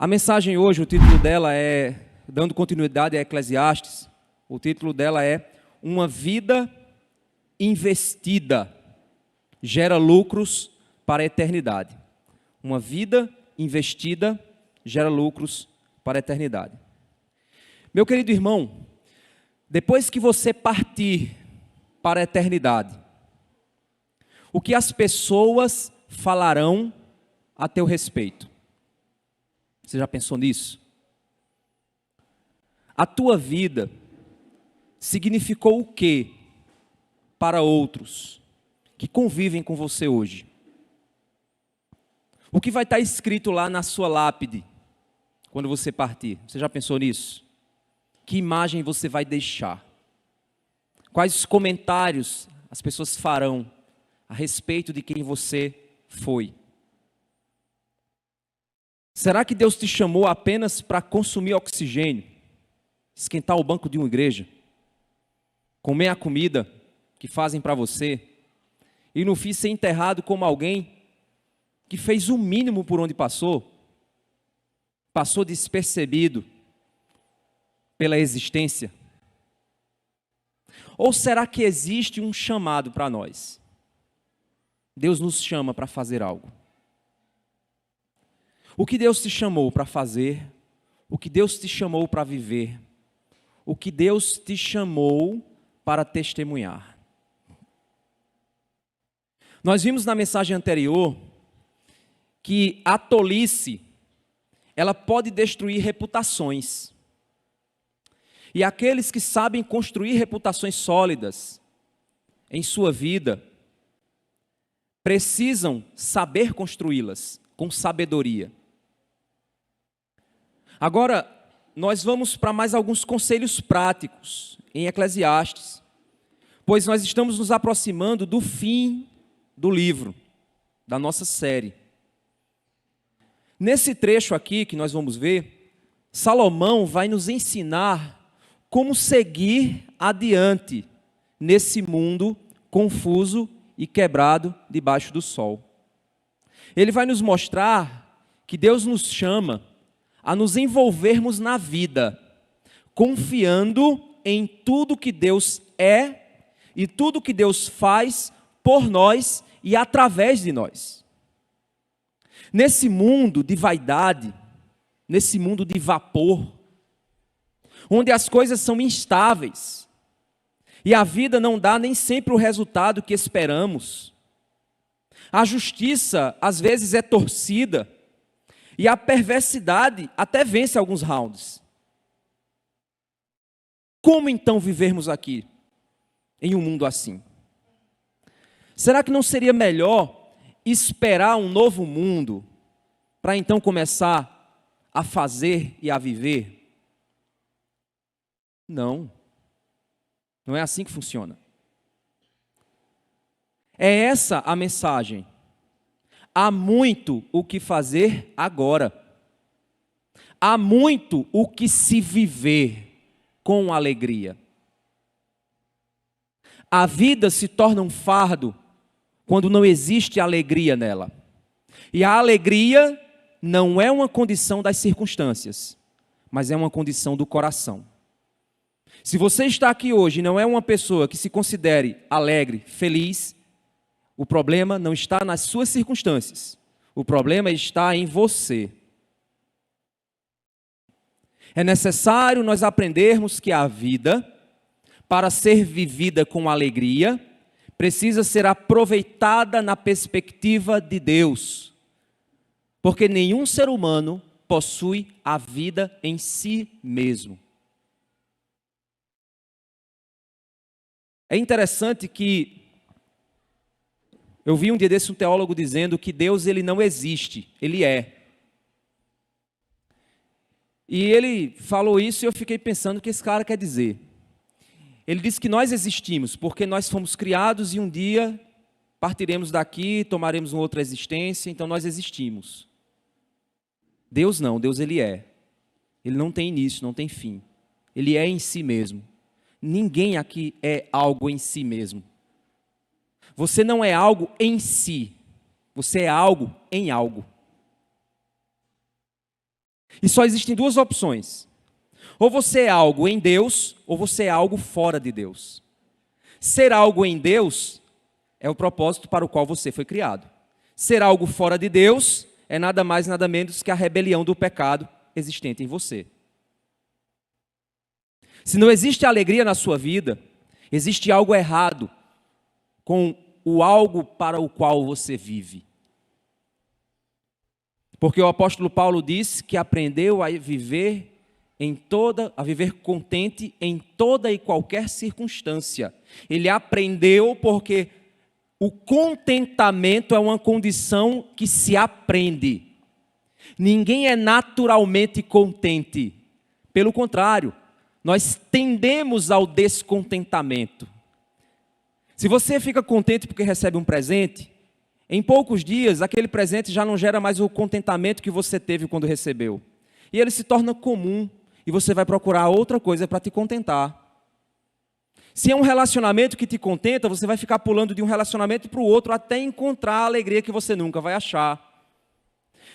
A mensagem hoje, o título dela é, dando continuidade a Eclesiastes, o título dela é Uma Vida Investida Gera Lucros para a Eternidade. Uma vida investida gera lucros para a eternidade. Meu querido irmão, depois que você partir para a eternidade, o que as pessoas falarão a teu respeito? Você já pensou nisso? A tua vida significou o quê para outros que convivem com você hoje? O que vai estar escrito lá na sua lápide quando você partir? Você já pensou nisso? Que imagem você vai deixar? Quais os comentários as pessoas farão a respeito de quem você foi? Será que Deus te chamou apenas para consumir oxigênio, esquentar o banco de uma igreja, comer a comida que fazem para você e no fim ser enterrado como alguém que fez o mínimo por onde passou despercebido pela existência? Ou será que existe um chamado para nós? Deus nos chama para fazer algo. O que Deus te chamou para fazer? O que Deus te chamou para viver? O que Deus te chamou para testemunhar? Nós vimos na mensagem anterior que a tolice, ela pode destruir reputações. E aqueles que sabem construir reputações sólidas em sua vida, precisam saber construí-las com sabedoria. Agora, nós vamos para mais alguns conselhos práticos em Eclesiastes, pois nós estamos nos aproximando do fim do livro, da nossa série. Nesse trecho aqui que nós vamos ver, Salomão vai nos ensinar como seguir adiante nesse mundo confuso e quebrado debaixo do sol. Ele vai nos mostrar que Deus nos chama a nos envolvermos na vida, confiando em tudo que Deus é e tudo que Deus faz por nós e através de nós. Nesse mundo de vaidade, nesse mundo de vapor, onde as coisas são instáveis e a vida não dá nem sempre o resultado que esperamos, a justiça às vezes é torcida e a perversidade até vence alguns rounds. Como então vivermos aqui em um mundo assim? Será que não seria melhor esperar um novo mundo para então começar a fazer e a viver? Não. Não é assim que funciona. É essa a mensagem. Há muito o que fazer agora. Há muito o que se viver com alegria. A vida se torna um fardo quando não existe alegria nela. E a alegria não é uma condição das circunstâncias, mas é uma condição do coração. Se você está aqui hoje e não é uma pessoa que se considere alegre, feliz, o problema não está nas suas circunstâncias. O problema está em você. É necessário nós aprendermos que a vida, para ser vivida com alegria, precisa ser aproveitada na perspectiva de Deus. Porque nenhum ser humano possui a vida em si mesmo. É interessante que eu vi um dia desse um teólogo dizendo que Deus ele não existe, ele é. E ele falou isso e eu fiquei pensando o que esse cara quer dizer. Ele disse que nós existimos porque nós fomos criados e um dia partiremos daqui, tomaremos uma outra existência, então nós existimos. Deus não, Deus ele é. Ele não tem início, não tem fim. Ele é em si mesmo. Ninguém aqui é algo em si mesmo. Você não é algo em si, você é algo em algo. E só existem duas opções. Ou você é algo em Deus, ou você é algo fora de Deus. Ser algo em Deus é o propósito para o qual você foi criado. Ser algo fora de Deus é nada mais, nada menos que a rebelião do pecado existente em você. Se não existe alegria na sua vida, existe algo errado com o algo para o qual você vive. Porque o apóstolo Paulo diz que aprendeu a viver a viver contente em toda e qualquer circunstância. Ele aprendeu porque o contentamento é uma condição que se aprende. Ninguém é naturalmente contente. Pelo contrário, nós tendemos ao descontentamento. Se você fica contente porque recebe um presente, em poucos dias aquele presente já não gera mais o contentamento que você teve quando recebeu. E ele se torna comum e você vai procurar outra coisa para te contentar. Se é um relacionamento que te contenta, você vai ficar pulando de um relacionamento para o outro até encontrar a alegria que você nunca vai achar.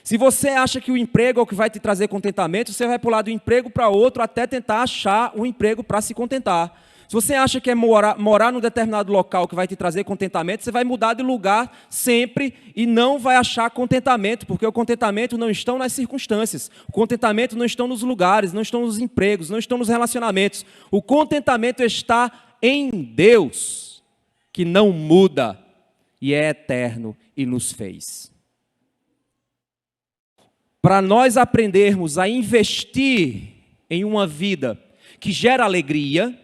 Se você acha que o emprego é o que vai te trazer contentamento, você vai pular do emprego para outro até tentar achar um emprego para se contentar. Se você acha que é morar num determinado local que vai te trazer contentamento, você vai mudar de lugar sempre e não vai achar contentamento, porque o contentamento não está nas circunstâncias, o contentamento não está nos lugares, não está nos empregos, não está nos relacionamentos. O contentamento está em Deus, que não muda e é eterno e nos fez. Para nós aprendermos a investir em uma vida que gera alegria,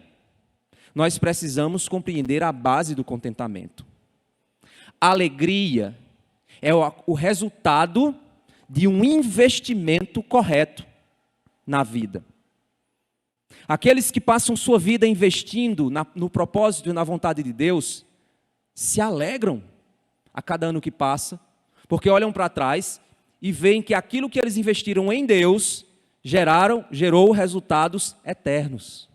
nós precisamos compreender a base do contentamento. A alegria é o resultado de um investimento correto na vida. Aqueles que passam sua vida investindo no propósito e na vontade de Deus, se alegram a cada ano que passa, porque olham para trás e veem que aquilo que eles investiram em Deus gerou resultados eternos.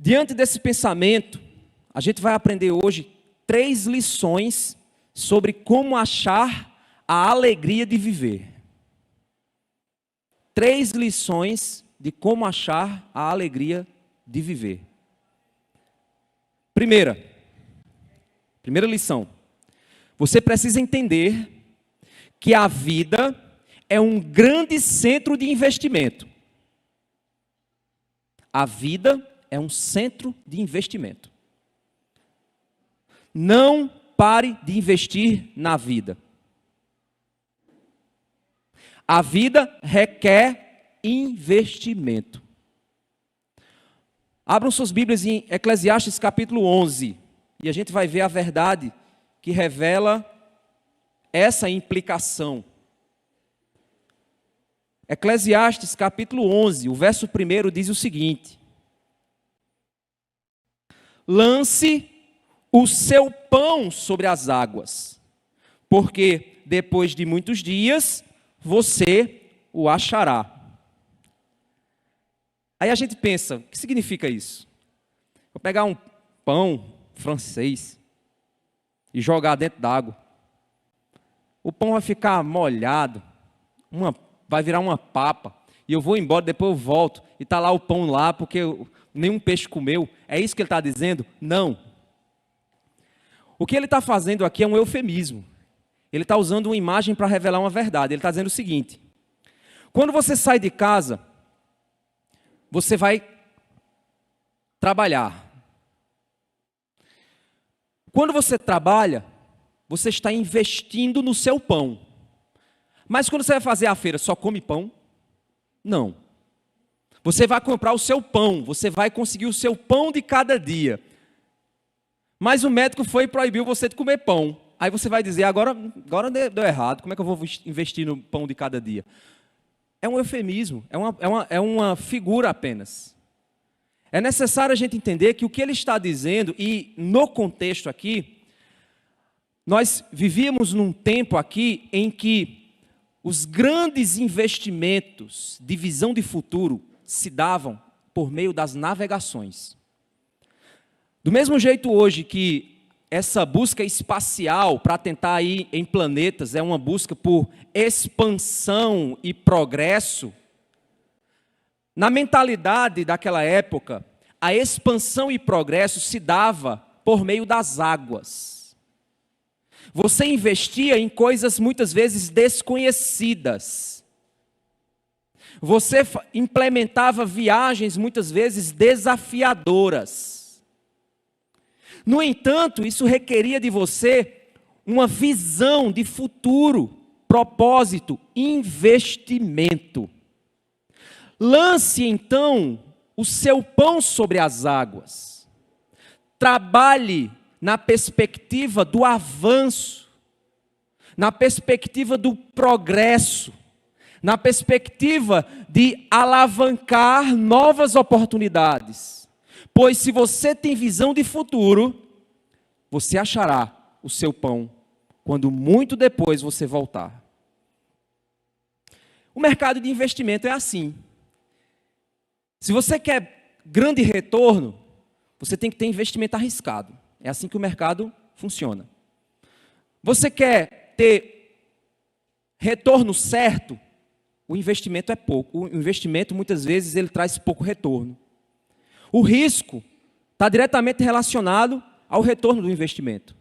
Diante desse pensamento, a gente vai aprender hoje 3 lições sobre como achar a alegria de viver. 3 lições de como achar a alegria de viver. Primeira lição. Você precisa entender que a vida é um grande centro de investimento. A vida é um centro de investimento. Não pare de investir na vida. A vida requer investimento. Abram suas Bíblias em Eclesiastes capítulo 11, e a gente vai ver a verdade que revela essa implicação. Eclesiastes capítulo 11, o verso 1 diz o seguinte: lance o seu pão sobre as águas, porque depois de muitos dias você o achará. Aí a gente pensa, o que significa isso? Vou pegar um pão francês e jogar dentro d'água. O pão vai ficar molhado, vai virar uma papa, e eu vou embora, depois eu volto, e está lá o pão lá, porque nenhum peixe comeu. É isso que ele está dizendo? Não. O que ele está fazendo aqui é um eufemismo. Ele está usando uma imagem para revelar uma verdade. Ele está dizendo o seguinte: quando você sai de casa, você vai trabalhar. Quando você trabalha, você está investindo no seu pão. Mas quando você vai fazer a feira, só come pão? Não. Você vai comprar o seu pão, você vai conseguir o seu pão de cada dia. Mas o médico foi e proibiu você de comer pão. Aí você vai dizer, agora deu errado, como é que eu vou investir no pão de cada dia? É um eufemismo, é uma figura apenas. É necessário a gente entender que o que ele está dizendo, e no contexto aqui, nós vivíamos num tempo aqui em que os grandes investimentos de visão de futuro se davam por meio das navegações. Do mesmo jeito hoje que essa busca espacial para tentar ir em planetas é uma busca por expansão e progresso, na mentalidade daquela época, a expansão e progresso se dava por meio das águas. Você investia em coisas muitas vezes desconhecidas. Você implementava viagens muitas vezes desafiadoras. No entanto, isso requeria de você uma visão de futuro, propósito, investimento. Lance então o seu pão sobre as águas. Trabalhe na perspectiva do avanço, na perspectiva do progresso, na perspectiva de alavancar novas oportunidades. Pois se você tem visão de futuro, você achará o seu pão quando muito depois você voltar. O mercado de investimento é assim. Se você quer grande retorno, você tem que ter investimento arriscado. É assim que o mercado funciona. Você quer ter retorno certo, o investimento é pouco. O investimento, muitas vezes, ele traz pouco retorno. O risco está diretamente relacionado ao retorno do investimento.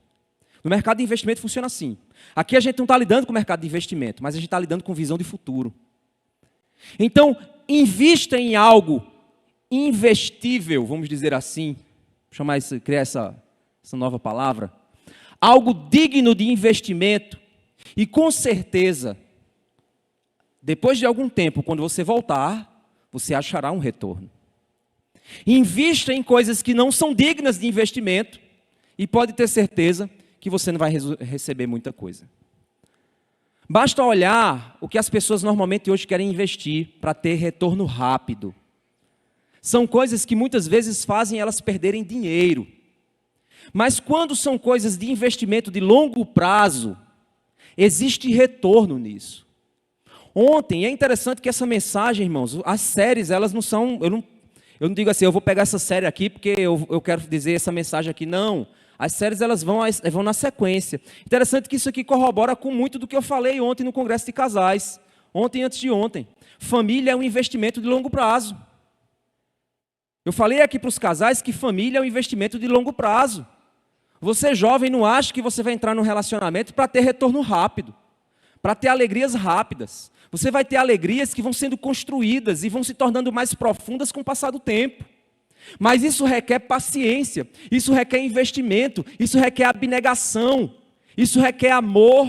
No mercado de investimento funciona assim. Aqui a gente não está lidando com o mercado de investimento, mas a gente está lidando com visão de futuro. Então, invista em algo investível, vamos dizer assim, criar essa nova palavra, algo digno de investimento, e com certeza, depois de algum tempo, quando você voltar, você achará um retorno. Invista em coisas que não são dignas de investimento, e pode ter certeza que você não vai receber muita coisa. Basta olhar o que as pessoas normalmente hoje querem investir para ter retorno rápido. São coisas que muitas vezes fazem elas perderem dinheiro. Mas quando são coisas de investimento de longo prazo, existe retorno nisso. Ontem, é interessante que essa mensagem, irmãos, as séries, elas não são... Eu não digo assim, eu vou pegar essa série aqui porque eu quero dizer essa mensagem aqui. Não. As séries, elas vão na sequência. Interessante que isso aqui corrobora com muito do que eu falei ontem no Congresso de Casais. Ontem, antes de ontem. Família é um investimento de longo prazo. Eu falei aqui para os casais que família é um investimento de longo prazo. Você jovem não acha que você vai entrar num relacionamento para ter retorno rápido, para ter alegrias rápidas. Você vai ter alegrias que vão sendo construídas e vão se tornando mais profundas com o passar do tempo. Mas isso requer paciência, isso requer investimento, isso requer abnegação, isso requer amor.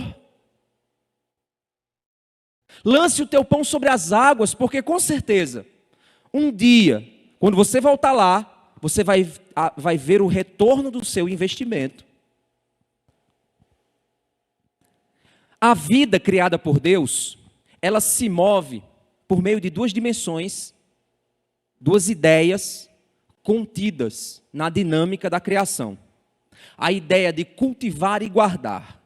Lance o teu pão sobre as águas, porque com certeza, um dia, quando você voltar lá, você vai ver o retorno do seu investimento. A vida criada por Deus, ela se move por meio de duas dimensões, duas ideias contidas na dinâmica da criação. A ideia de cultivar e guardar.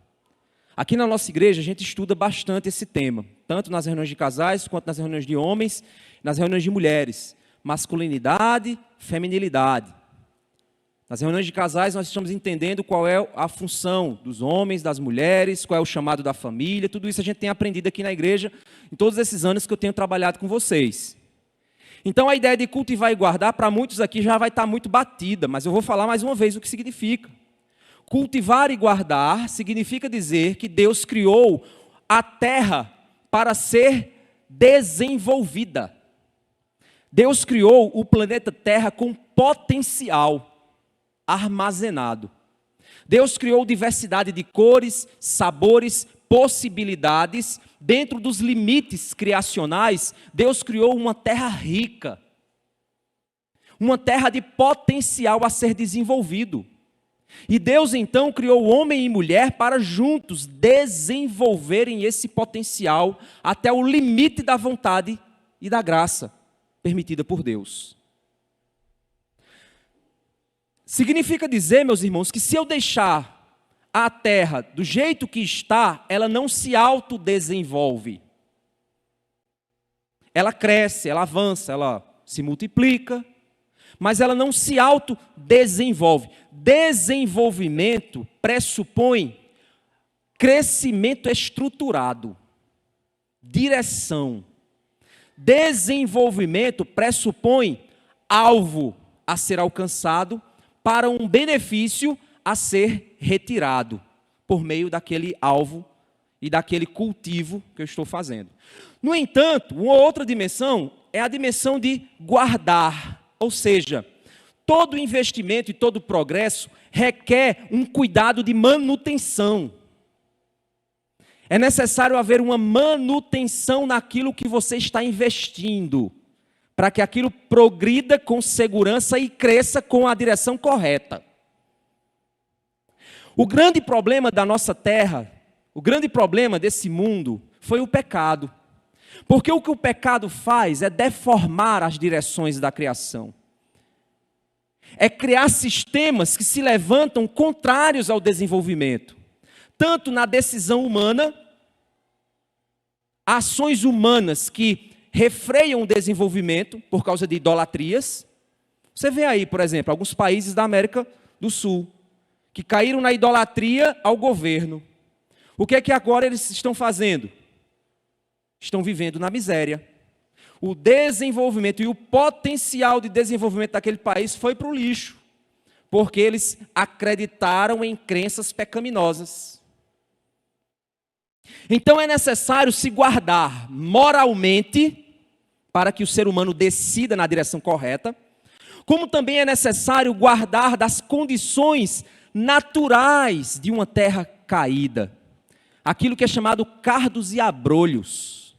Aqui na nossa igreja a gente estuda bastante esse tema, tanto nas reuniões de casais, quanto nas reuniões de homens, nas reuniões de mulheres. Masculinidade, feminilidade. Nas reuniões de casais nós estamos entendendo qual é a função dos homens, das mulheres, qual é o chamado da família, tudo isso a gente tem aprendido aqui na igreja em todos esses anos que eu tenho trabalhado com vocês. Então a ideia de cultivar e guardar para muitos aqui já vai estar muito batida, mas eu vou falar mais uma vez o que significa. Cultivar e guardar significa dizer que Deus criou a terra para ser desenvolvida. Deus criou o planeta Terra com potencial armazenado. Deus criou diversidade de cores, sabores, possibilidades. Dentro dos limites criacionais, Deus criou uma terra rica. Uma terra de potencial a ser desenvolvido. E Deus então criou homem e mulher para juntos desenvolverem esse potencial até o limite da vontade e da graça permitida por Deus. Significa dizer, meus irmãos, que se eu deixar a terra do jeito que está, ela não se autodesenvolve. Ela cresce, ela avança, ela se multiplica, mas ela não se autodesenvolve. Desenvolvimento pressupõe crescimento estruturado, direção. Desenvolvimento pressupõe alvo a ser alcançado para um benefício a ser retirado por meio daquele alvo e daquele cultivo que eu estou fazendo. No entanto, uma outra dimensão é a dimensão de guardar, ou seja, todo investimento e todo progresso requer um cuidado de manutenção. É necessário haver uma manutenção naquilo que você está investindo, para que aquilo progrida com segurança e cresça com a direção correta. O grande problema da nossa terra, o grande problema desse mundo, foi o pecado. Porque o que o pecado faz é deformar as direções da criação. É criar sistemas que se levantam contrários ao desenvolvimento. Tanto na decisão humana, ações humanas que refreiam o desenvolvimento por causa de idolatrias. Você vê aí, por exemplo, alguns países da América do Sul, que caíram na idolatria ao governo. O que é que agora eles estão fazendo? Estão vivendo na miséria. O desenvolvimento e o potencial de desenvolvimento daquele país foi para o lixo, porque eles acreditaram em crenças pecaminosas. Então é necessário se guardar moralmente, para que o ser humano decida na direção correta, como também é necessário guardar das condições naturais de uma terra caída. Aquilo que é chamado cardos e abrolhos.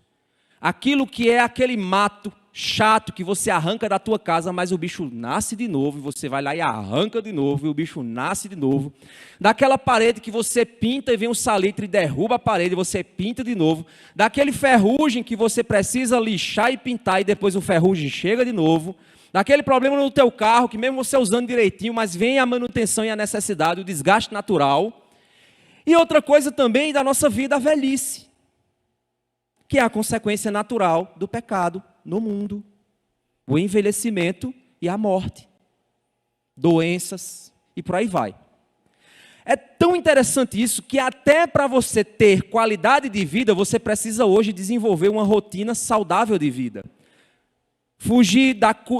Aquilo que é aquele mato chato que você arranca da tua casa, mas o bicho nasce de novo, e você vai lá e arranca de novo, e o bicho nasce de novo. Daquela parede que você pinta e vem um salitre e derruba a parede, e você pinta de novo. Daquele ferrugem que você precisa lixar e pintar, e depois o ferrugem chega de novo. Daquele problema no teu carro, que mesmo você usando direitinho, mas vem a manutenção e a necessidade, o desgaste natural. E outra coisa também da nossa vida, a velhice, que é a consequência natural do pecado no mundo. O envelhecimento e a morte. Doenças e por aí vai. É tão interessante isso que até para você ter qualidade de vida, você precisa hoje desenvolver uma rotina saudável de vida. Fugir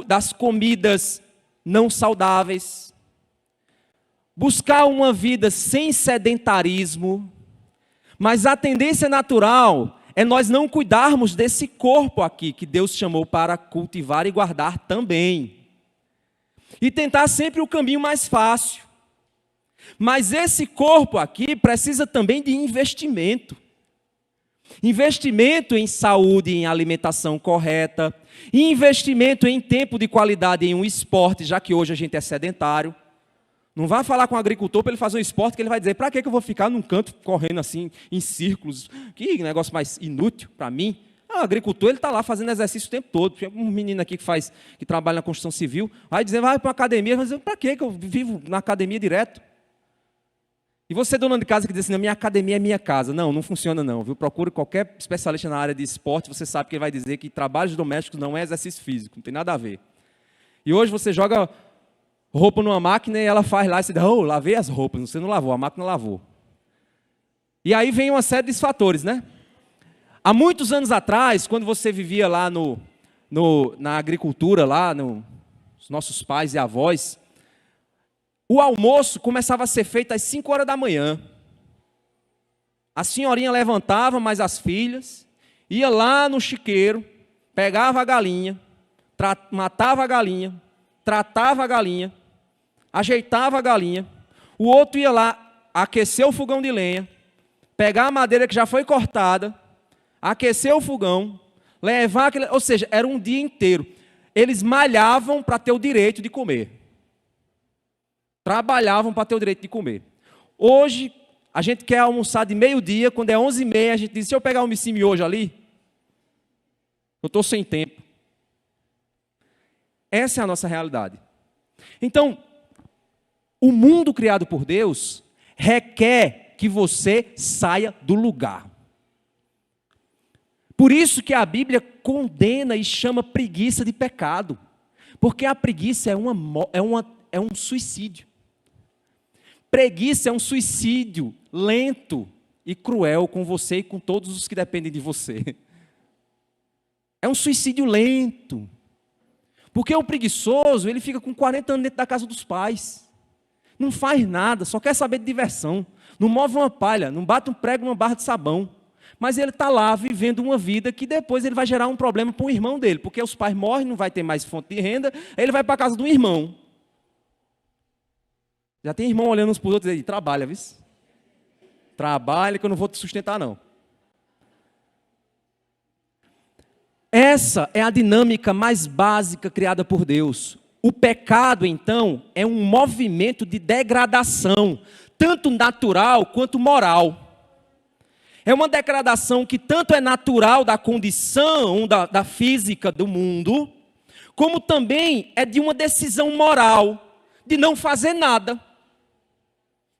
das comidas não saudáveis. Buscar uma vida sem sedentarismo. Mas a tendência natural é nós não cuidarmos desse corpo aqui, que Deus chamou para cultivar e guardar também. E tentar sempre o caminho mais fácil. Mas esse corpo aqui precisa também de investimento. Investimento em saúde, em alimentação correta. Investimento em tempo de qualidade em um esporte, já que hoje a gente é sedentário. Não vá falar com o agricultor para ele fazer um esporte que ele vai dizer, para que eu vou ficar num canto correndo assim, em círculos? Que negócio mais inútil para mim. O agricultor está lá fazendo exercício o tempo todo. Tem um menino aqui que trabalha na construção civil, vai dizer, vai para uma academia, vai dizer, para que eu vivo na academia direto? E você, dona de casa, que diz assim, minha academia é minha casa. Não, não funciona não, viu? Procure qualquer especialista na área de esporte, você sabe que ele vai dizer que trabalhos domésticos não é exercício físico, não tem nada a ver. E hoje você joga roupa numa máquina e ela faz lá, e você diz, lavei as roupas, você não lavou, a máquina lavou. E aí vem uma série de fatores, né? Há muitos anos atrás, quando você vivia lá na agricultura, lá os nossos pais e avós, o almoço começava a ser feito às 5 horas da manhã. A senhorinha levantava, mais as filhas, ia lá no chiqueiro, pegava a galinha, matava a galinha, tratava a galinha, ajeitava a galinha, o outro ia lá, aquecer o fogão de lenha, pegar a madeira que já foi cortada, aquecer o fogão, levar aquele... Ou seja, era um dia inteiro. Eles malhavam para ter o direito de comer. Trabalhavam para ter o direito de comer. Hoje, a gente quer almoçar de meio-dia, quando é 11h30, a gente diz, se eu pegar um miojo ali, eu estou sem tempo. Essa é a nossa realidade. Então, o mundo criado por Deus requer que você saia do lugar. Por isso que a Bíblia condena e chama preguiça de pecado. Porque a preguiça é um suicídio. Preguiça é um suicídio lento e cruel com você e com todos os que dependem de você. É um suicídio lento. Porque o preguiçoso, ele fica com 40 anos dentro da casa dos pais. Não faz nada, só quer saber de diversão. Não move uma palha, não bate um prego numa barra de sabão. Mas ele está lá vivendo uma vida que depois ele vai gerar um problema para o irmão dele. Porque os pais morrem, não vai ter mais fonte de renda, aí ele vai para a casa do irmão. Já tem irmão olhando uns para os outros e dizendo, trabalha, viu? Trabalha que eu não vou te sustentar, não. Essa é a dinâmica mais básica criada por Deus. O pecado, então, é um movimento de degradação, tanto natural quanto moral. É uma degradação que tanto é natural da condição da física do mundo, como também é de uma decisão moral, de não fazer nada.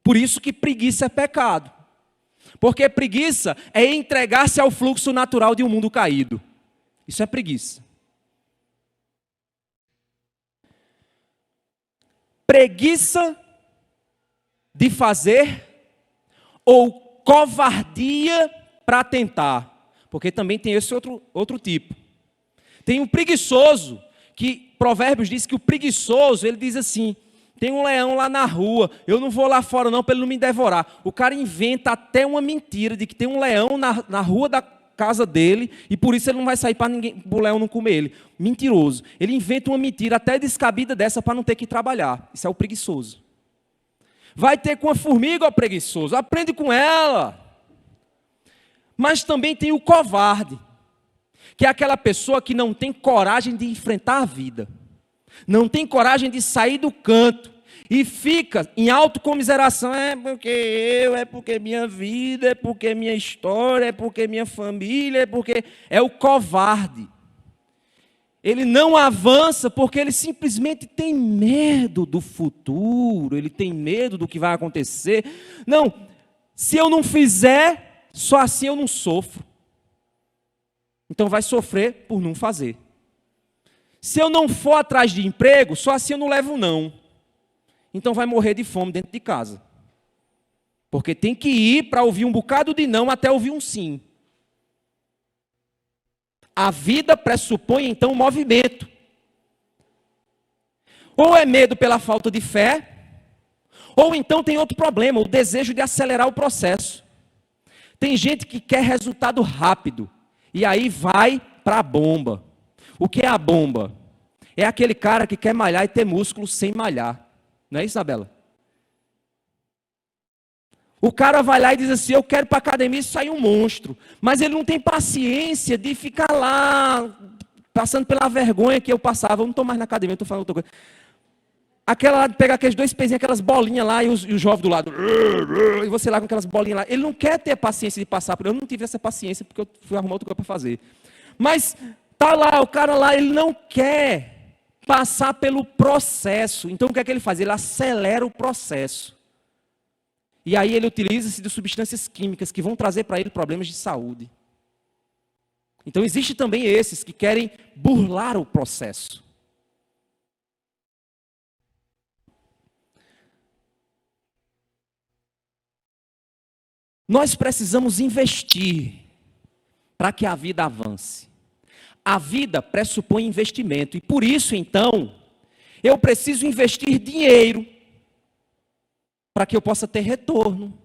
Por isso que preguiça é pecado. Porque preguiça é entregar-se ao fluxo natural de um mundo caído. Isso é preguiça. Preguiça de fazer ou covardia para tentar. Porque também tem esse outro tipo. Tem um preguiçoso, que Provérbios diz que o preguiçoso, ele diz assim, tem um leão lá na rua, eu não vou lá fora não para ele não me devorar. O cara inventa até uma mentira de que tem um leão na rua da casa dele, e por isso ele não vai sair para o leão não comer ele. Mentiroso. Ele inventa uma mentira até descabida dessa para não ter que trabalhar. Isso é o preguiçoso. Vai ter com a formiga, ó preguiçoso, aprende com ela. Mas também tem o covarde, que é aquela pessoa que não tem coragem de enfrentar a vida. Não tem coragem de sair do canto. E fica em autocomiseração, é porque minha vida, é porque minha história, é porque minha família, é porque... É o covarde. Ele não avança porque ele simplesmente tem medo do futuro, ele tem medo do que vai acontecer. Não, se eu não fizer, só assim eu não sofro. Então vai sofrer por não fazer. Se eu não for atrás de emprego, só assim eu não levo não. Então vai morrer de fome dentro de casa. Porque tem que ir para ouvir um bocado de não até ouvir um sim. A vida pressupõe então um movimento. Ou é medo pela falta de fé, ou então tem outro problema, o desejo de acelerar o processo. Tem gente que quer resultado rápido, e aí vai para a bomba. O que é a bomba? É aquele cara que quer malhar e ter músculo sem malhar. Não é isso, Isabela? O cara vai lá e diz assim, eu quero para a academia e sair um monstro. Mas ele não tem paciência de ficar lá, passando pela vergonha que eu passava. Eu não estou mais na academia, eu estou falando outra coisa. Aquela lá de pegar aqueles dois pezinhos, aquelas bolinhas lá e o jovem do lado. E você lá com aquelas bolinhas lá. Ele não quer ter a paciência de passar por... Eu não tive essa paciência porque eu fui arrumar outra coisa para fazer. Mas tá lá, o cara lá, ele não quer passar pelo processo. Então o que é que ele faz? Ele acelera o processo. E aí ele utiliza-se de substâncias químicas que vão trazer para ele problemas de saúde. Então existe também esses que querem burlar o processo. Nós precisamos investir para que a vida avance. A vida pressupõe investimento. E por isso, então, eu preciso investir dinheiro para que eu possa ter retorno.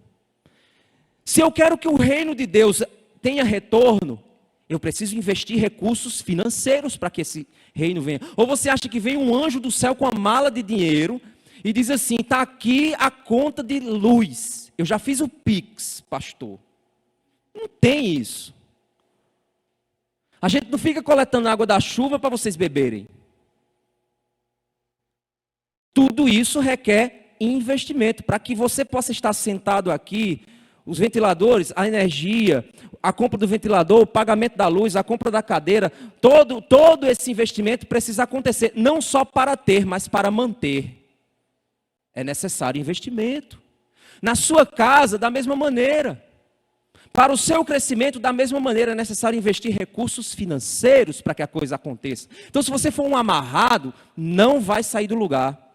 Se eu quero que o reino de Deus tenha retorno, eu preciso investir recursos financeiros para que esse reino venha. Ou você acha que vem um anjo do céu com a mala de dinheiro e diz assim, está aqui a conta de luz. Eu já fiz o Pix, pastor. Não tem isso. A gente não fica coletando água da chuva para vocês beberem. Tudo isso requer investimento. Para que você possa estar sentado aqui, os ventiladores, a energia, a compra do ventilador, o pagamento da luz, a compra da cadeira, todo esse investimento precisa acontecer. Não só para ter, mas para manter. É necessário investimento. Na sua casa, da mesma maneira. Para o seu crescimento, da mesma maneira, é necessário investir recursos financeiros para que a coisa aconteça. Então, se você for um amarrado, não vai sair do lugar.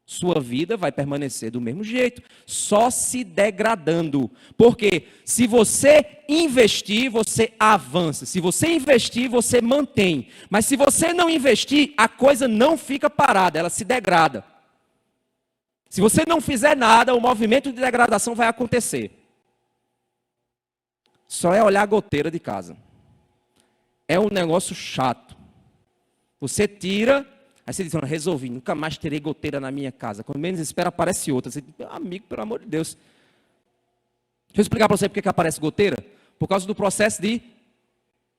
Sua vida vai permanecer do mesmo jeito, só se degradando. Porque se você investir, você avança. Se você investir, você mantém. Mas se você não investir, a coisa não fica parada, ela se degrada. Se você não fizer nada, o movimento de degradação vai acontecer. Só é olhar a goteira de casa. É um negócio chato. Você tira, aí você diz, resolvi, nunca mais terei goteira na minha casa. Quando menos espera, aparece outra. Você diz, amigo, pelo amor de Deus. Deixa eu explicar para você por que aparece goteira. Por causa do processo de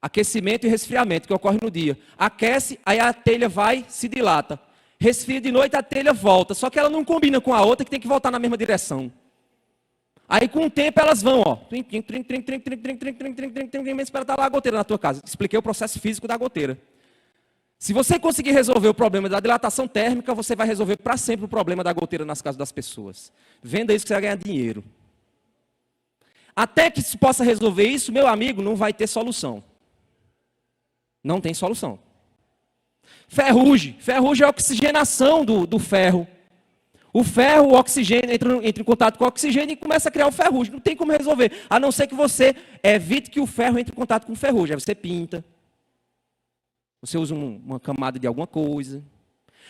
aquecimento e resfriamento que ocorre no dia. Aquece, aí a telha vai, se dilata. Resfria de noite, a telha volta. Só que ela não combina com a outra, que tem que voltar na mesma direção. Aí com o tempo elas vão, ó. Espera estar lá a goteira na tua casa. Expliquei o processo físico da goteira. Se você conseguir resolver o problema da dilatação térmica, você vai resolver para sempre o problema da goteira nas casas das pessoas. Venda isso que você vai ganhar dinheiro. Até que se possa resolver isso, meu amigo, não vai ter solução. Não tem solução. Ferrugem. Ferrugem é a oxigenação do ferro. O ferro, o oxigênio, entra em contato com o oxigênio e começa a criar o ferrugem. Não tem como resolver, a não ser que você evite que o ferro entre em contato com o ferrugem. Aí você pinta. Você usa uma camada de alguma coisa.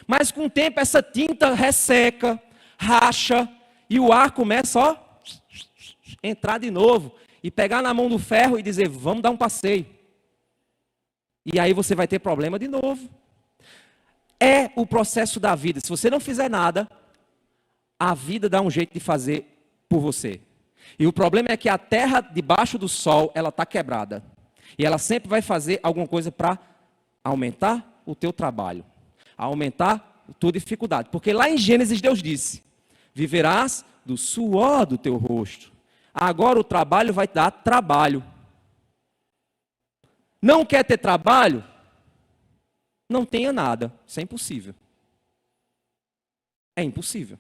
Mas com o tempo essa tinta resseca, racha, e o ar começa a entrar de novo. E pegar na mão do ferro e dizer, vamos dar um passeio. E aí você vai ter problema de novo. É o processo da vida. Se você não fizer nada, a vida dá um jeito de fazer por você. E o problema é que a terra debaixo do sol, ela está quebrada. E ela sempre vai fazer alguma coisa para aumentar o teu trabalho. Aumentar a tua dificuldade. Porque lá em Gênesis Deus disse, viverás do suor do teu rosto. Agora o trabalho vai te dar trabalho. Não quer ter trabalho? Não tenha nada. Isso é impossível. É impossível.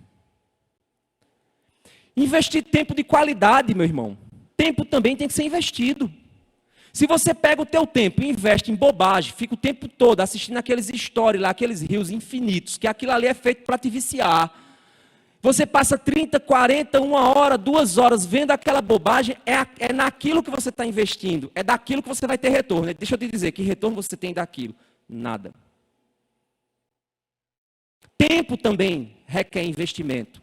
Investir tempo de qualidade, meu irmão. Tempo também tem que ser investido. Se você pega o teu tempo e investe em bobagem, fica o tempo todo assistindo aqueles stories lá, aqueles rios infinitos, que aquilo ali é feito para te viciar. Você passa 30, 40, 1 hora, 2 horas vendo aquela bobagem, é naquilo que você está investindo, é daquilo que você vai ter retorno. Deixa eu te dizer, que retorno você tem daquilo? Nada. Tempo também requer investimento.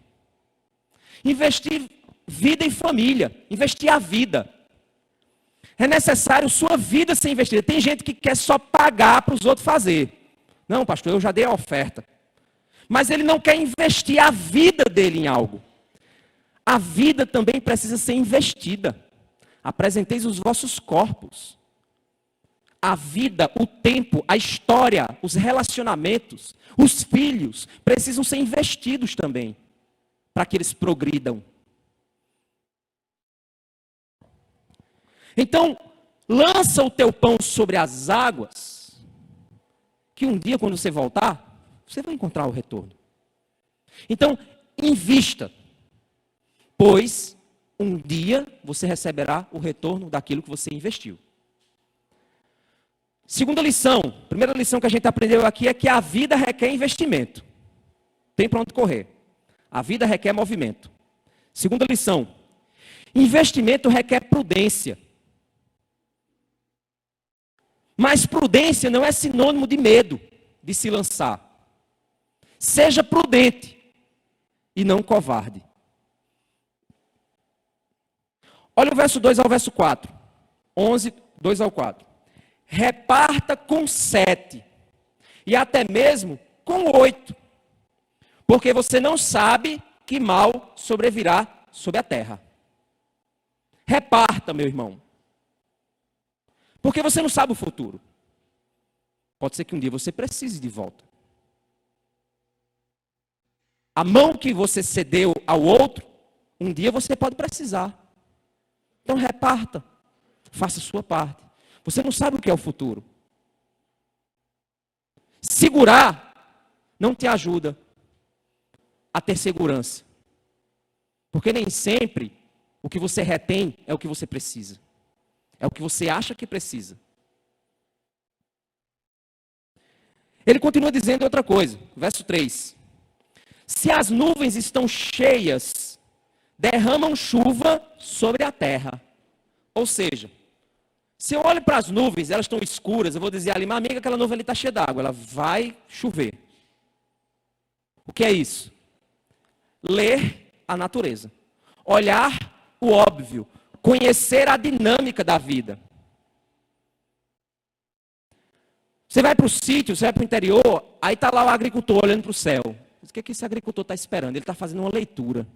Investir vida em família, investir a vida. É necessário sua vida ser investida. Tem gente que quer só pagar para os outros fazer. Não, pastor, eu já dei a oferta. Mas ele não quer investir a vida dele em algo. A vida também precisa ser investida. Apresenteis os vossos corpos. A vida, o tempo, a história, os relacionamentos, os filhos, precisam ser investidos também, para que eles progridam. Então, lança o teu pão sobre as águas, que um dia, quando você voltar, você vai encontrar o retorno. Então, invista, pois um dia você receberá o retorno daquilo que você investiu. Segunda lição, primeira lição que a gente aprendeu aqui é que a vida requer investimento. Tem para onde correr. A vida requer movimento. Segunda lição, investimento requer prudência. Mas prudência não é sinônimo de medo de se lançar. Seja prudente e não covarde. Olha o verso 2 ao verso 4. 11, 2 ao 4. Reparta com 7 e até mesmo com 8. Porque você não sabe que mal sobrevirá sobre a terra. Reparta, meu irmão. Porque você não sabe o futuro. Pode ser que um dia você precise de volta. A mão que você cedeu ao outro, um dia você pode precisar. Então reparta. Faça a sua parte. Você não sabe o que é o futuro. Segurar não te ajuda a ter segurança. Porque nem sempre O que você retém é o que você precisa. É o que você acha que precisa. Ele continua dizendo outra coisa, verso 3. Se as nuvens estão cheias, derramam chuva sobre a terra. Ou seja, se eu olho para as nuvens, elas estão escuras, eu vou dizer ali, mas amiga, aquela nuvem ali está cheia d'água, ela vai chover. O que é isso? Ler a natureza. Olhar o óbvio. Conhecer a dinâmica da vida. Você vai para o sítio, você vai para o interior, aí está lá o agricultor olhando para o céu. O que esse agricultor está esperando? Ele está fazendo uma leitura.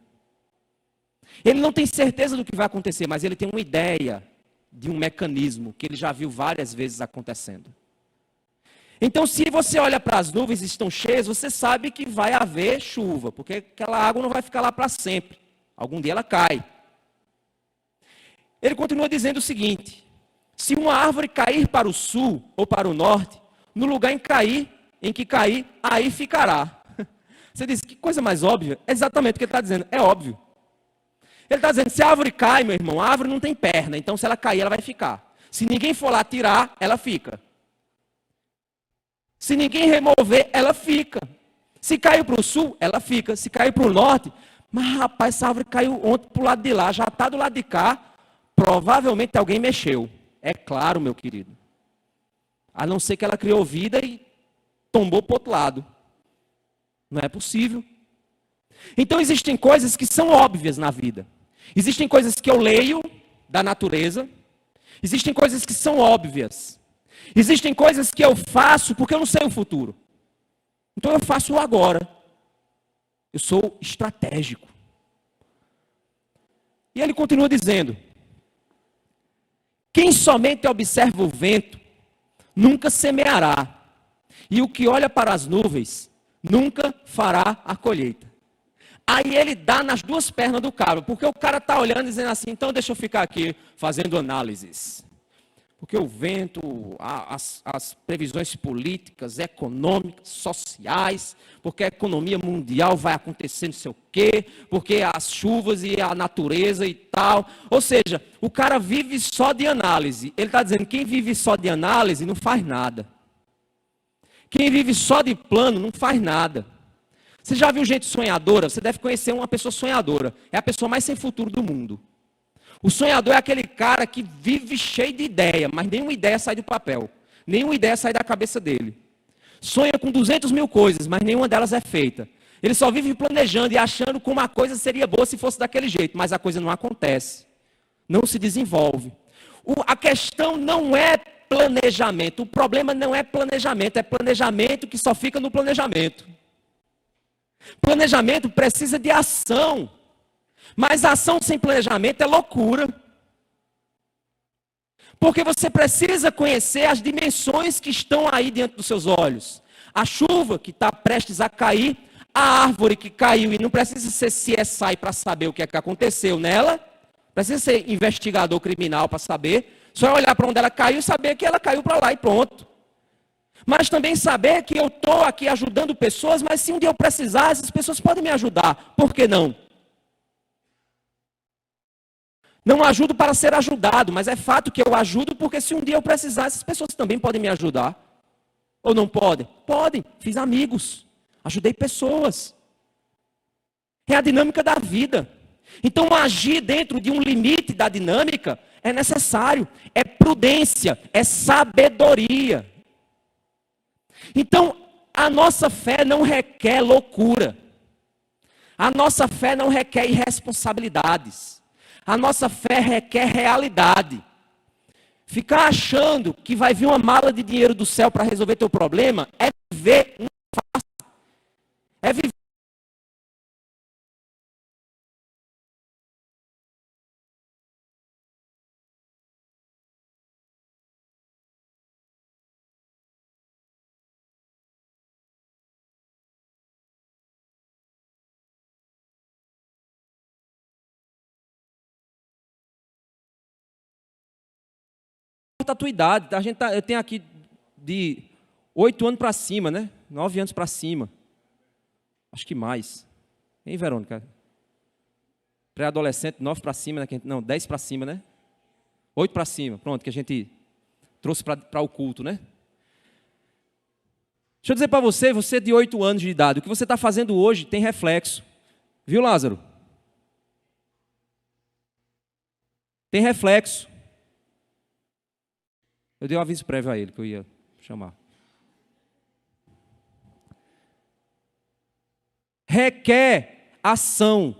Ele não tem certeza do que vai acontecer, mas ele tem uma ideia de um mecanismo que ele já viu várias vezes acontecendo. Então, se você olha para as nuvens e estão cheias, você sabe que vai haver chuva, porque aquela água não vai ficar lá para sempre. Algum dia ela cai. Ele continua dizendo o seguinte: se uma árvore cair para o sul ou para o norte, no lugar em que cair, aí ficará. Você diz, que coisa mais óbvia? É exatamente o que ele está dizendo, é óbvio. Ele está dizendo, se a árvore cai, meu irmão, a árvore não tem perna, então se ela cair, ela vai ficar. Se ninguém for lá tirar, ela fica. Se ninguém remover, ela fica. Se caiu para o sul, ela fica. Se caiu para o norte, mas rapaz, essa árvore caiu ontem para o lado de lá, já está do lado de cá, provavelmente alguém mexeu. É claro, meu querido. A não ser que ela criou vida e tombou para o outro lado. Não é possível. Então existem coisas que são óbvias na vida. Existem coisas que eu leio da natureza. Existem coisas que são óbvias. Existem coisas que eu faço porque eu não sei o futuro. Então eu faço o agora. Eu sou estratégico. E ele continua dizendo: quem somente observa o vento, nunca semeará. E o que olha para as nuvens, nunca fará a colheita. Aí ele dá nas duas pernas do cara, porque o cara está olhando e dizendo assim, então deixa eu ficar aqui fazendo análises. Porque o vento, as previsões políticas, econômicas, sociais, porque a economia mundial vai acontecer não sei o quê, porque as chuvas e a natureza e tal. Ou seja, o cara vive só de análise. Ele está dizendo, quem vive só de análise não faz nada. Quem vive só de plano não faz nada. Você já viu gente sonhadora? Você deve conhecer uma pessoa sonhadora. É a pessoa mais sem futuro do mundo. O sonhador é aquele cara que vive cheio de ideia, mas nenhuma ideia sai do papel. Nenhuma ideia sai da cabeça dele. Sonha com 200 mil coisas, mas nenhuma delas é feita. Ele só vive planejando e achando como a coisa seria boa se fosse daquele jeito, mas a coisa não acontece. Não se desenvolve. A questão não é planejamento. O problema não é planejamento que só fica no planejamento. Planejamento precisa de ação. Mas ação sem planejamento é loucura. Porque você precisa conhecer as dimensões que estão aí diante dos seus olhos. A chuva que está prestes a cair, a árvore que caiu, e não precisa ser CSI para saber o que é que aconteceu nela. Precisa ser investigador criminal para saber. Só é olhar para onde ela caiu e saber que ela caiu para lá e pronto. Mas também saber que eu estou aqui ajudando pessoas, mas se um dia eu precisar, essas pessoas podem me ajudar. Por que não? Não ajudo para ser ajudado, mas é fato que eu ajudo porque se um dia eu precisar, essas pessoas também podem me ajudar. Ou não podem? Podem. Fiz amigos. Ajudei pessoas. É a dinâmica da vida. Então agir dentro de um limite da dinâmica é necessário. É prudência, é sabedoria. Então, a nossa fé não requer loucura. A nossa fé não requer irresponsabilidades. A nossa fé requer realidade. Ficar achando que vai vir uma mala de dinheiro do céu para resolver teu problema é viver uma farsa. É viver. A tua idade, eu tenho aqui de 8 anos para cima, né? 9 anos para cima. Acho que mais. Hein, Verônica? Pré-adolescente, 9 para cima, né? Não, 10 para cima, né? 8 para cima, pronto, que a gente trouxe para o culto, né? Deixa eu dizer para você, você de 8 anos de idade, o que você está fazendo hoje tem reflexo. Viu, Lázaro? Tem reflexo. Eu dei um aviso prévio a ele, que eu ia chamar. Requer ação.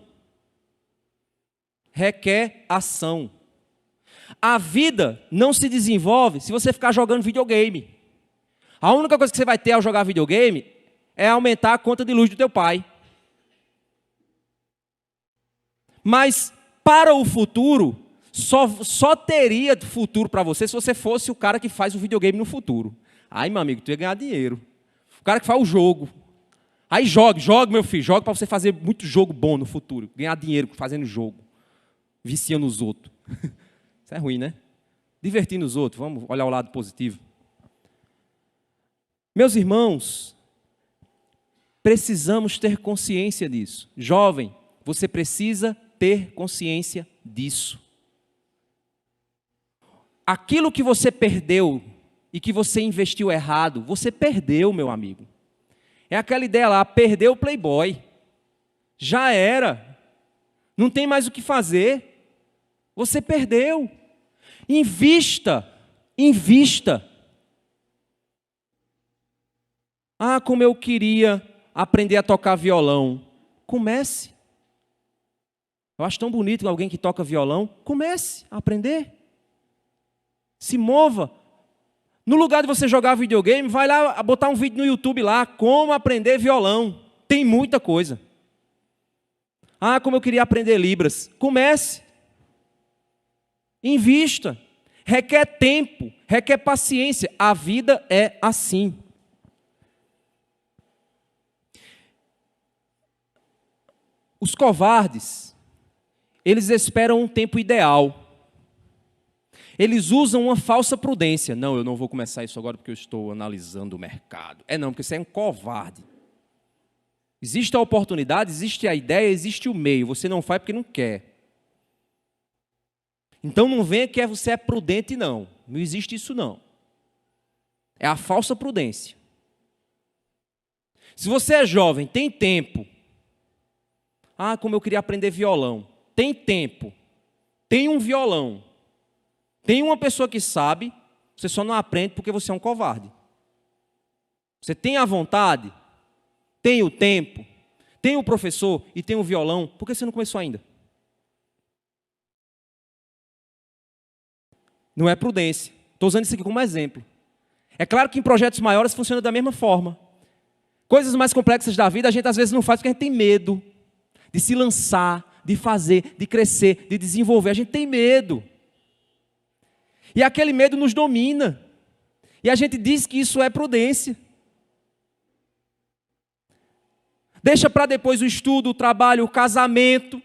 Requer ação. A vida não se desenvolve se você ficar jogando videogame. A única coisa que você vai ter ao jogar videogame é aumentar a conta de luz do teu pai. Mas para o futuro, só teria futuro para você se você fosse o cara que faz o videogame no futuro. Aí, meu amigo, tu ia ganhar dinheiro. O cara que faz o jogo. Aí jogue, meu filho, jogue para você fazer muito jogo bom no futuro. Ganhar dinheiro fazendo jogo. Viciando os outros. Isso é ruim, né? Divertindo os outros, vamos olhar o lado positivo. Meus irmãos, precisamos ter consciência disso. Jovem, você precisa ter consciência disso. Aquilo que você perdeu e que você investiu errado, você perdeu, meu amigo. É aquela ideia lá, perdeu o Playboy. Já era. Não tem mais o que fazer. Você perdeu. Invista. Ah, como eu queria aprender a tocar violão. Comece. Eu acho tão bonito alguém que toca violão. Comece a aprender. Se mova. No lugar de você jogar videogame, vai lá botar um vídeo no YouTube lá, como aprender violão. Tem muita coisa. Ah, como eu queria aprender Libras. Comece. Invista. Requer tempo, requer paciência. A vida é assim. Os covardes, eles esperam um tempo ideal. Eles usam uma falsa prudência. Não, eu não vou começar isso agora porque eu estou analisando o mercado. Não, porque você é um covarde. Existe a oportunidade, existe a ideia, existe o meio. Você não faz porque não quer. Então não venha que você é prudente, não. Não existe isso, não. É a falsa prudência. Se você é jovem, tem tempo. Ah, como eu queria aprender violão. Tem tempo. Tem um violão. Tem uma pessoa que sabe, você só não aprende porque você é um covarde. Você tem a vontade, tem o tempo, tem o professor e tem o violão, por que você não começou ainda? Não é prudência. Estou usando isso aqui como exemplo. É claro que em projetos maiores funciona da mesma forma. Coisas mais complexas da vida a gente às vezes não faz porque a gente tem medo de se lançar, de fazer, de crescer, de desenvolver. A gente tem medo. E aquele medo nos domina. E a gente diz que isso é prudência. Deixa para depois o estudo, o trabalho, o casamento.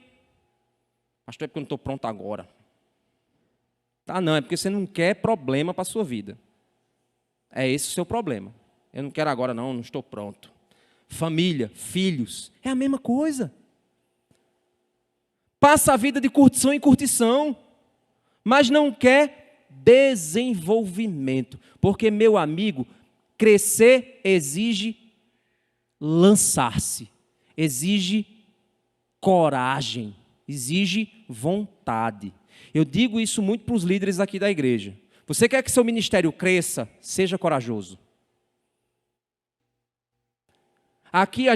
Pastor, é porque eu não estou pronto agora. Tá, não, é porque você não quer problema para a sua vida. É esse o seu problema. Eu não quero agora não estou pronto. Família, filhos, é a mesma coisa. Passa a vida de curtição em curtição, mas não quer desenvolvimento. Porque, meu amigo, crescer exige lançar-se, exige coragem, exige vontade. Eu digo isso muito para os líderes aqui da igreja. Você quer que seu ministério cresça? Seja corajoso. Aqui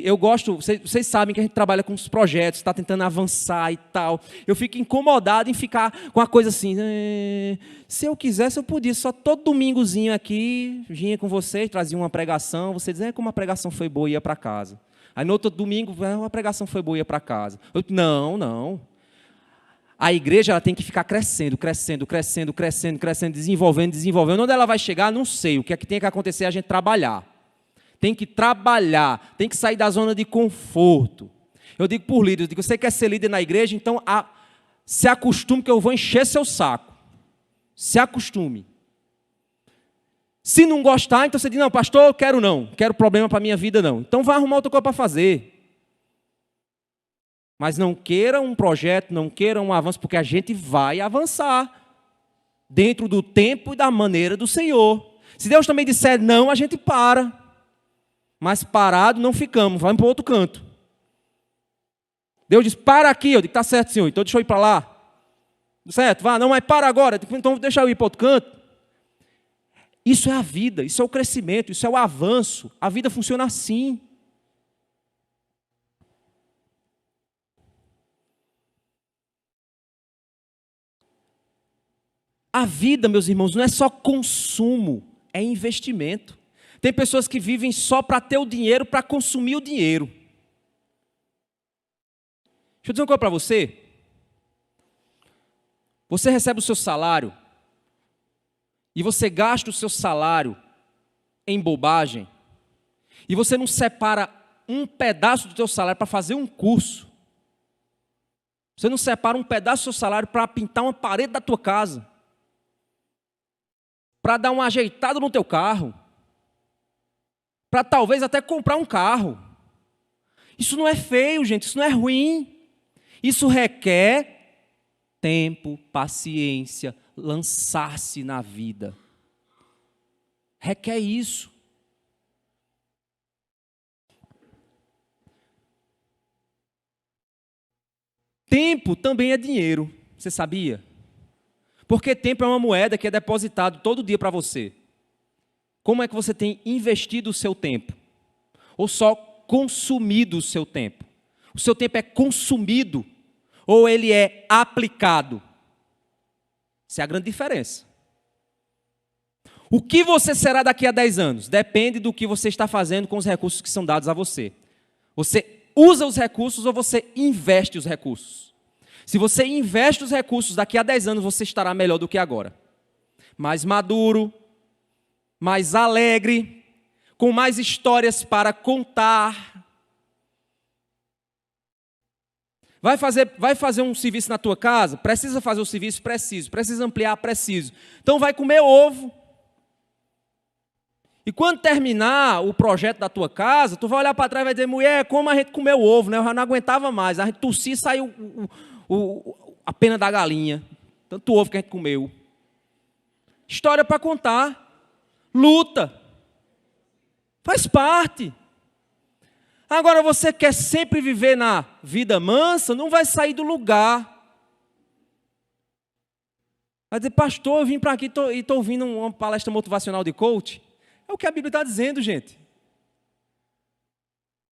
eu gosto, vocês sabem que a gente trabalha com os projetos, está tentando avançar e tal. Eu fico incomodado em ficar com a coisa assim, se eu quisesse eu podia, só todo domingozinho aqui, vinha com vocês, trazia uma pregação, você dizia como a pregação foi boa e ia para casa. Aí no outro domingo, a pregação foi boa e ia para casa. Não. A igreja ela tem que ficar crescendo, desenvolvendo. Onde ela vai chegar, não sei. O que é que tem que acontecer é a gente trabalhar. Tem que trabalhar, tem que sair da zona de conforto. Eu digo por líder, você quer ser líder na igreja, então se acostume que eu vou encher seu saco. Se acostume. Se não gostar, então você diz, não, pastor, eu quero não, quero problema para a minha vida não. Então vai arrumar outra coisa para fazer. Mas não queira um projeto, não queira um avanço, porque a gente vai avançar dentro do tempo e da maneira do Senhor. Se Deus também disser não, a gente para. Mas parado não ficamos, vamos para outro canto. Deus diz, para aqui. Eu digo, está certo, Senhor, então deixa eu ir para lá. Certo, vá, não, mas para agora. Então deixa eu ir para outro canto. Isso é a vida, isso é o crescimento, isso é o avanço. A vida funciona assim. A vida, meus irmãos, não é só consumo, é investimento. Tem pessoas que vivem só para ter o dinheiro, para consumir o dinheiro. Deixa eu dizer uma coisa para você. Você recebe o seu salário e você gasta o seu salário em bobagem e você não separa um pedaço do seu salário para fazer um curso. Você não separa um pedaço do seu salário para pintar uma parede da tua casa, para dar uma ajeitada no teu carro, para talvez até comprar um carro. Isso não é feio, gente, isso não é ruim. Isso requer tempo, paciência, lançar-se na vida. Requer isso. Tempo também é dinheiro, você sabia? Porque tempo é uma moeda que é depositado todo dia para você. Como é que você tem investido o seu tempo? Ou só consumido o seu tempo? O seu tempo é consumido ou ele é aplicado? Essa é a grande diferença. O que você será daqui a 10 anos? Depende do que você está fazendo com os recursos que são dados a você. Você usa os recursos ou você investe os recursos? Se você investe os recursos, daqui a 10 anos você estará melhor do que agora. Mais maduro, mais alegre, com mais histórias para contar. Vai fazer um serviço na tua casa? Precisa fazer o serviço? Preciso. Precisa ampliar? Preciso. Então vai comer ovo. E quando terminar o projeto da tua casa, tu vai olhar para trás e vai dizer, mulher, como a gente comeu ovo, né? Eu já não aguentava mais. A gente tossia e saiu a pena da galinha. Tanto ovo que a gente comeu. História para contar. Luta. Faz parte. Agora você quer sempre viver na vida mansa, não vai sair do lugar. Vai dizer, pastor, eu vim para aqui e estou ouvindo uma palestra motivacional de coach. É o que a Bíblia está dizendo, gente.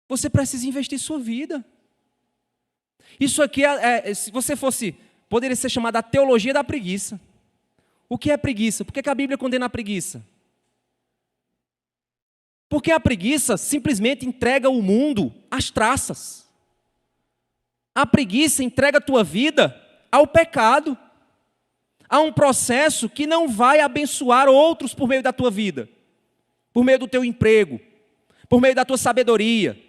Você precisa investir sua vida. Isso aqui, se você fosse, poderia ser chamada a teologia da preguiça. O que é preguiça? Por que a Bíblia condena a preguiça? Porque a preguiça simplesmente entrega o mundo às traças. A preguiça entrega a tua vida ao pecado, a um processo que não vai abençoar outros por meio da tua vida, por meio do teu emprego, por meio da tua sabedoria.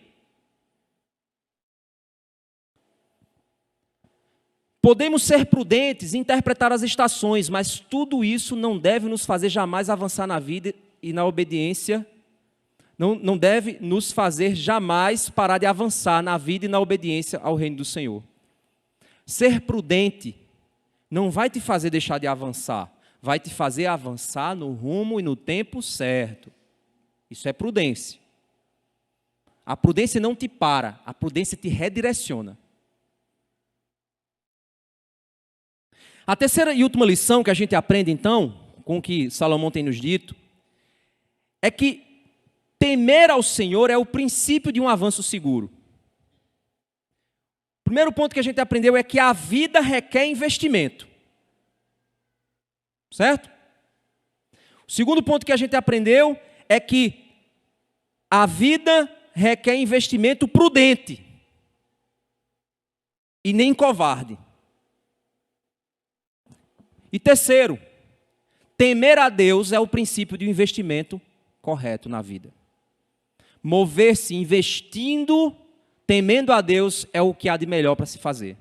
Podemos ser prudentes e interpretar as estações, mas tudo isso não deve nos fazer jamais avançar na vida e na obediência. Não deve nos fazer jamais parar de avançar na vida e na obediência ao reino do Senhor. Ser prudente não vai te fazer deixar de avançar, vai te fazer avançar no rumo e no tempo certo. Isso é prudência. A prudência não te para, a prudência te redireciona. A terceira e última lição que a gente aprende, então, com o que Salomão tem nos dito, é que temer ao Senhor é o princípio de um avanço seguro. O primeiro ponto que a gente aprendeu é que a vida requer investimento. Certo? O segundo ponto que a gente aprendeu é que a vida requer investimento prudente e nem covarde. E terceiro, temer a Deus é o princípio de um investimento correto na vida. Mover-se investindo, temendo a Deus, é o que há de melhor para se fazer.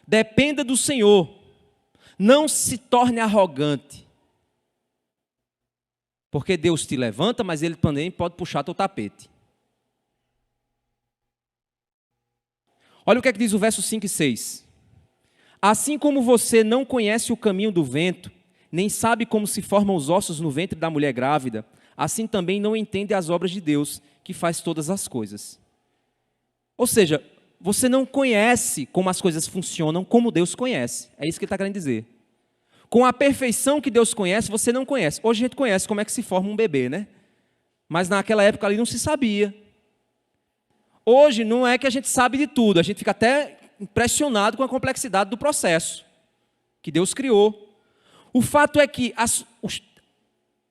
Dependa do Senhor. Não se torne arrogante. Porque Deus te levanta, mas Ele também pode puxar teu tapete. Olha o que é que diz o verso 5 e 6. Assim como você não conhece o caminho do vento, nem sabe como se formam os ossos no ventre da mulher grávida, assim também não entende as obras de Deus, que faz todas as coisas. Ou seja, você não conhece como as coisas funcionam como Deus conhece. É isso que ele está querendo dizer. Com a perfeição que Deus conhece, você não conhece. Hoje a gente conhece como é que se forma um bebê, né? Mas naquela época ali não se sabia. Hoje não é que a gente sabe de tudo, a gente fica até impressionado com a complexidade do processo que Deus criou. O fato é que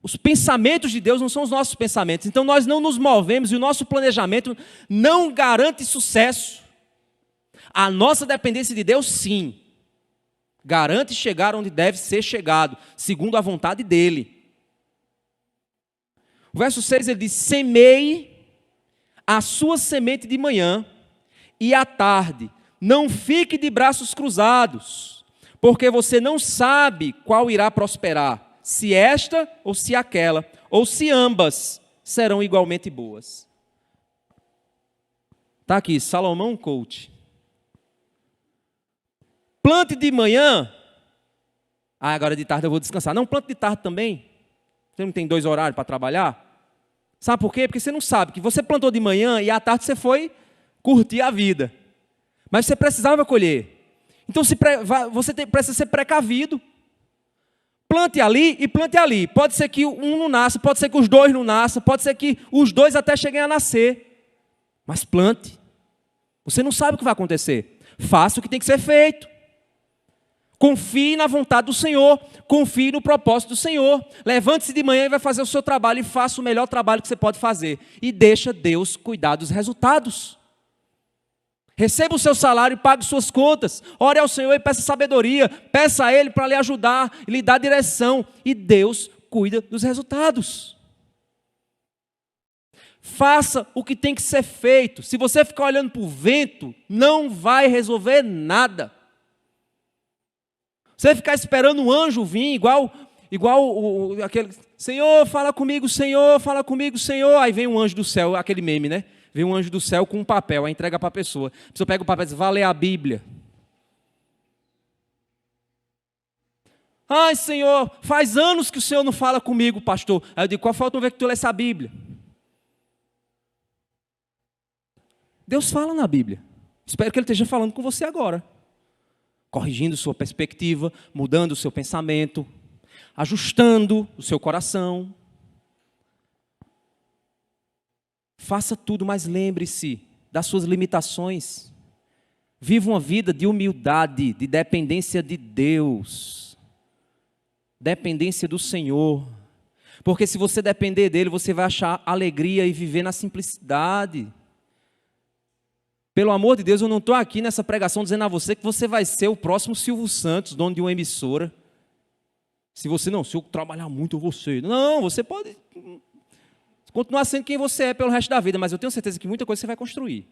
os pensamentos de Deus não são os nossos pensamentos, então nós não nos movemos e o nosso planejamento não garante sucesso. A nossa dependência de Deus, sim, garante chegar onde deve ser chegado, segundo a vontade dEle. O verso 6 ele diz: semeie a sua semente de manhã e à tarde, não fique de braços cruzados, porque você não sabe qual irá prosperar, se esta ou se aquela, ou se ambas serão igualmente boas. Está aqui, Salomão Coach. Plante de manhã, agora de tarde eu vou descansar. Não, plante de tarde também. Você não tem 2 horários para trabalhar? Sabe por quê? Porque você não sabe que você plantou de manhã e à tarde você foi curtir a vida. Mas você precisava colher. Então você precisa ser precavido. Plante ali e plante ali. Pode ser que um não nasça, pode ser que os 2 não nasçam, pode ser que os 2 até cheguem a nascer. Mas plante. Você não sabe o que vai acontecer. Faça o que tem que ser feito. Confie na vontade do Senhor, confie no propósito do Senhor. Levante-se de manhã e vai fazer o seu trabalho e faça o melhor trabalho que você pode fazer. E deixa Deus cuidar dos resultados. Receba o seu salário e pague suas contas. Ore ao Senhor e peça sabedoria. Peça a Ele para lhe ajudar e lhe dar direção. E Deus cuida dos resultados. Faça o que tem que ser feito. Se você ficar olhando para o vento, não vai resolver nada. Você ficar esperando um anjo vir, igual aquele, Senhor, fala comigo, Senhor, fala comigo, Senhor. Aí vem um anjo do céu, aquele meme, né? Vem um anjo do céu com um papel, aí entrega para a pessoa. A pessoa pega o papel e diz: vai ler a Bíblia. Ai, Senhor, faz anos que o Senhor não fala comigo, pastor. Aí eu digo: qual foi a última vez que tu lê essa Bíblia? Deus fala na Bíblia. Espero que Ele esteja falando com você agora. Corrigindo sua perspectiva, mudando o seu pensamento, ajustando o seu coração. Faça tudo, mas lembre-se das suas limitações. Viva uma vida de humildade, de dependência de Deus. Dependência do Senhor. Porque se você depender dEle, você vai achar alegria e viver na simplicidade. Pelo amor de Deus, eu não estou aqui nessa pregação dizendo a você que você vai ser o próximo Silvio Santos, dono de uma emissora. Se eu trabalhar muito, eu vou ser. Não, você pode continuar sendo quem você é pelo resto da vida, mas eu tenho certeza que muita coisa você vai construir.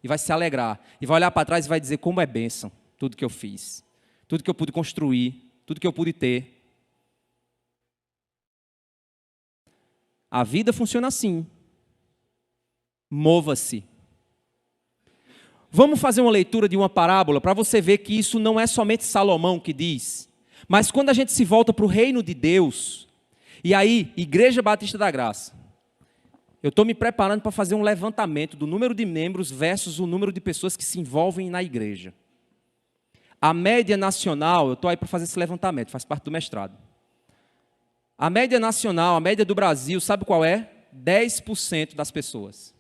E vai se alegrar. E vai olhar para trás e vai dizer: como é bênção tudo que eu fiz. Tudo que eu pude construir. Tudo que eu pude ter. A vida funciona assim. Mova-se. Vamos fazer uma leitura de uma parábola para você ver que isso não é somente Salomão que diz. Mas quando a gente se volta para o reino de Deus, e aí, Igreja Batista da Graça, eu estou me preparando para fazer um levantamento do número de membros versus o número de pessoas que se envolvem na igreja. A média nacional, eu estou aí para fazer esse levantamento, faz parte do mestrado. A média nacional, a média do Brasil, sabe qual é? 10% das pessoas.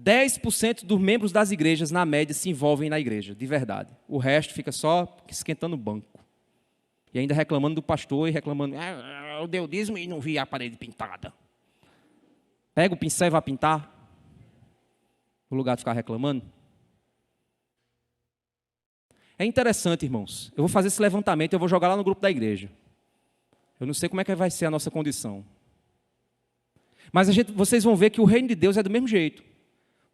10% dos membros das igrejas, na média, se envolvem na igreja, de verdade. O resto fica só esquentando o banco. E ainda reclamando do pastor e reclamando: eu dei o dízimo e não vi a parede pintada. Pega o pincel e vai pintar, no lugar de ficar reclamando. É interessante, irmãos. Eu vou fazer esse levantamento, eu vou jogar lá no grupo da igreja. Eu não sei como é que vai ser a nossa condição. Mas vocês vão ver que o reino de Deus é do mesmo jeito.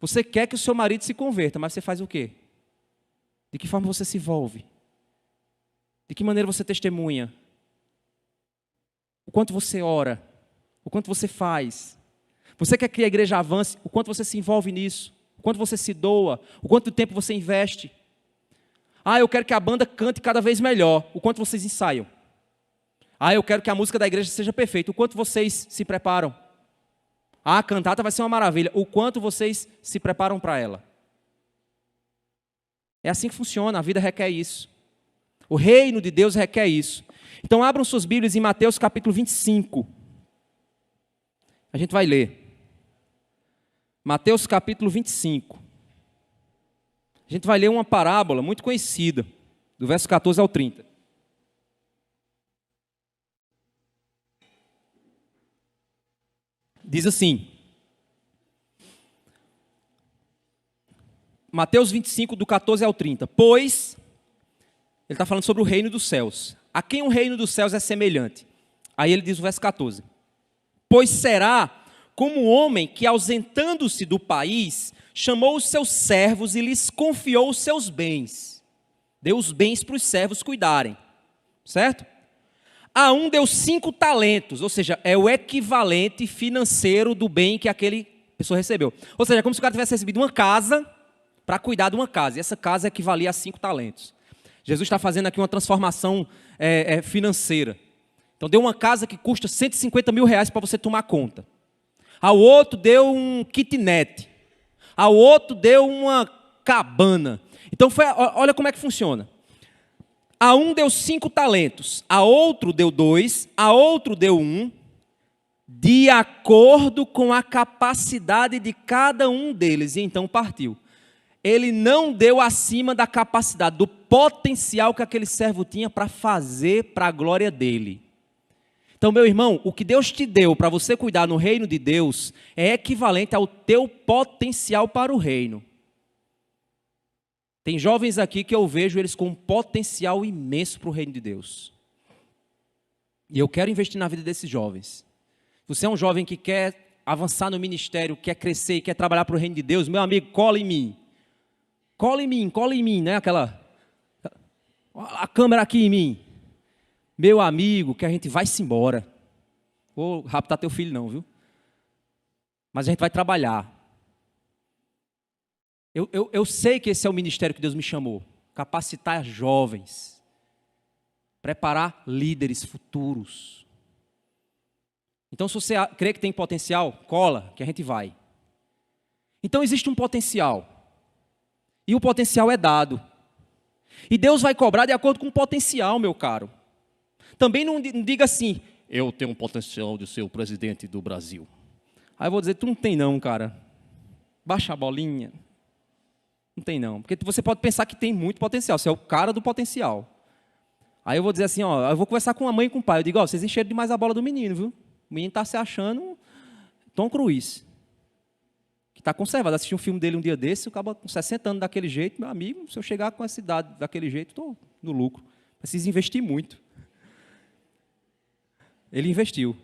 Você quer que o seu marido se converta, mas você faz o quê? De que forma você se envolve? De que maneira você testemunha? O quanto você ora? O quanto você faz? Você quer que a igreja avance? O quanto você se envolve nisso? o quanto você se doa, o quanto tempo você investe. Ah, eu quero que a banda cante cada vez melhor, o quanto vocês ensaiam. Ah, eu quero que a música da igreja seja perfeita, o quanto vocês se preparam. Ah, a cantata vai ser uma maravilha, o quanto vocês se preparam para ela. É assim que funciona, a vida requer isso. O reino de Deus requer isso. Então abram suas Bíblias em Mateus capítulo 25. A gente vai ler. Mateus capítulo 25. A gente vai ler uma parábola muito conhecida, do verso 14 ao 30. Diz assim, Mateus 25, do 14 ao 30. Pois, ele está falando sobre o reino dos céus. A quem o reino dos céus é semelhante? Aí ele diz o verso 14. Pois será como um homem que, ausentando-se do país, chamou os seus servos e lhes confiou os seus bens. Deu os bens para os servos cuidarem. Certo? A um deu 5 talentos, ou seja, é o equivalente financeiro do bem que aquele pessoa recebeu. Ou seja, é como se o cara tivesse recebido uma casa para cuidar de uma casa, e essa casa equivalia a 5 talentos. Jesus está fazendo aqui uma transformação financeira. Então deu uma casa que custa 150 mil reais para você tomar conta. Ao outro deu um kitnet. Ao outro deu uma cabana. Então olha como é que funciona. A um deu 5 talentos, a outro deu 2, a outro deu 1, de acordo com a capacidade de cada um deles. E então partiu. Ele não deu acima da capacidade, do potencial que aquele servo tinha para fazer para a glória dele. Então, meu irmão, o que Deus te deu para você cuidar no reino de Deus é equivalente ao teu potencial para o reino. Tem jovens aqui que eu vejo eles com um potencial imenso para o reino de Deus. E eu quero investir na vida desses jovens. Você é um jovem que quer avançar no ministério, quer crescer e quer trabalhar para o reino de Deus, meu amigo, cola em mim. Cola em mim, né? A câmera aqui em mim. Meu amigo, que a gente vai-se embora. Vou raptar teu filho não, viu? Mas a gente vai trabalhar. Eu sei que esse é o ministério que Deus me chamou. Capacitar jovens. Preparar líderes futuros. Então, se você crê que tem potencial, cola, que a gente vai. Então, existe um potencial. E o potencial é dado. E Deus vai cobrar de acordo com o potencial, meu caro. Também não diga assim, eu tenho um potencial de ser o presidente do Brasil. Aí eu vou dizer, tu não tem não, cara. Baixa a bolinha. Não tem não. Porque você pode pensar que tem muito potencial, você é o cara do potencial. Aí eu vou dizer assim, ó, eu vou conversar com a mãe e com o pai. Eu digo, ó, vocês encheram demais a bola do menino, viu? O menino está se achando Tom Cruise. Que está conservado. Assisti um filme dele um dia desse, o cara com 60 anos daquele jeito, meu amigo, se eu chegar com essa idade daquele jeito, estou no lucro. Preciso investir muito. Ele investiu.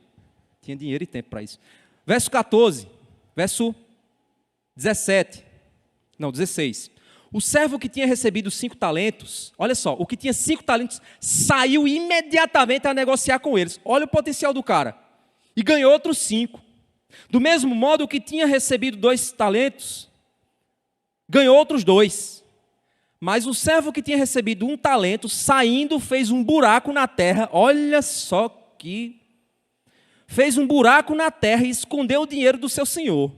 Tinha dinheiro e tempo para isso. Verso 14, verso 17. Não, 16. O servo que tinha recebido 5 talentos, olha só, o que tinha 5 talentos, saiu imediatamente a negociar com eles. Olha o potencial do cara. E ganhou outros 5. Do mesmo modo, o que tinha recebido 2 talentos, ganhou outros 2. Mas o servo que tinha recebido 1 talento, saindo, fez um buraco na terra. Olha só que... Fez um buraco na terra e escondeu o dinheiro do seu senhor.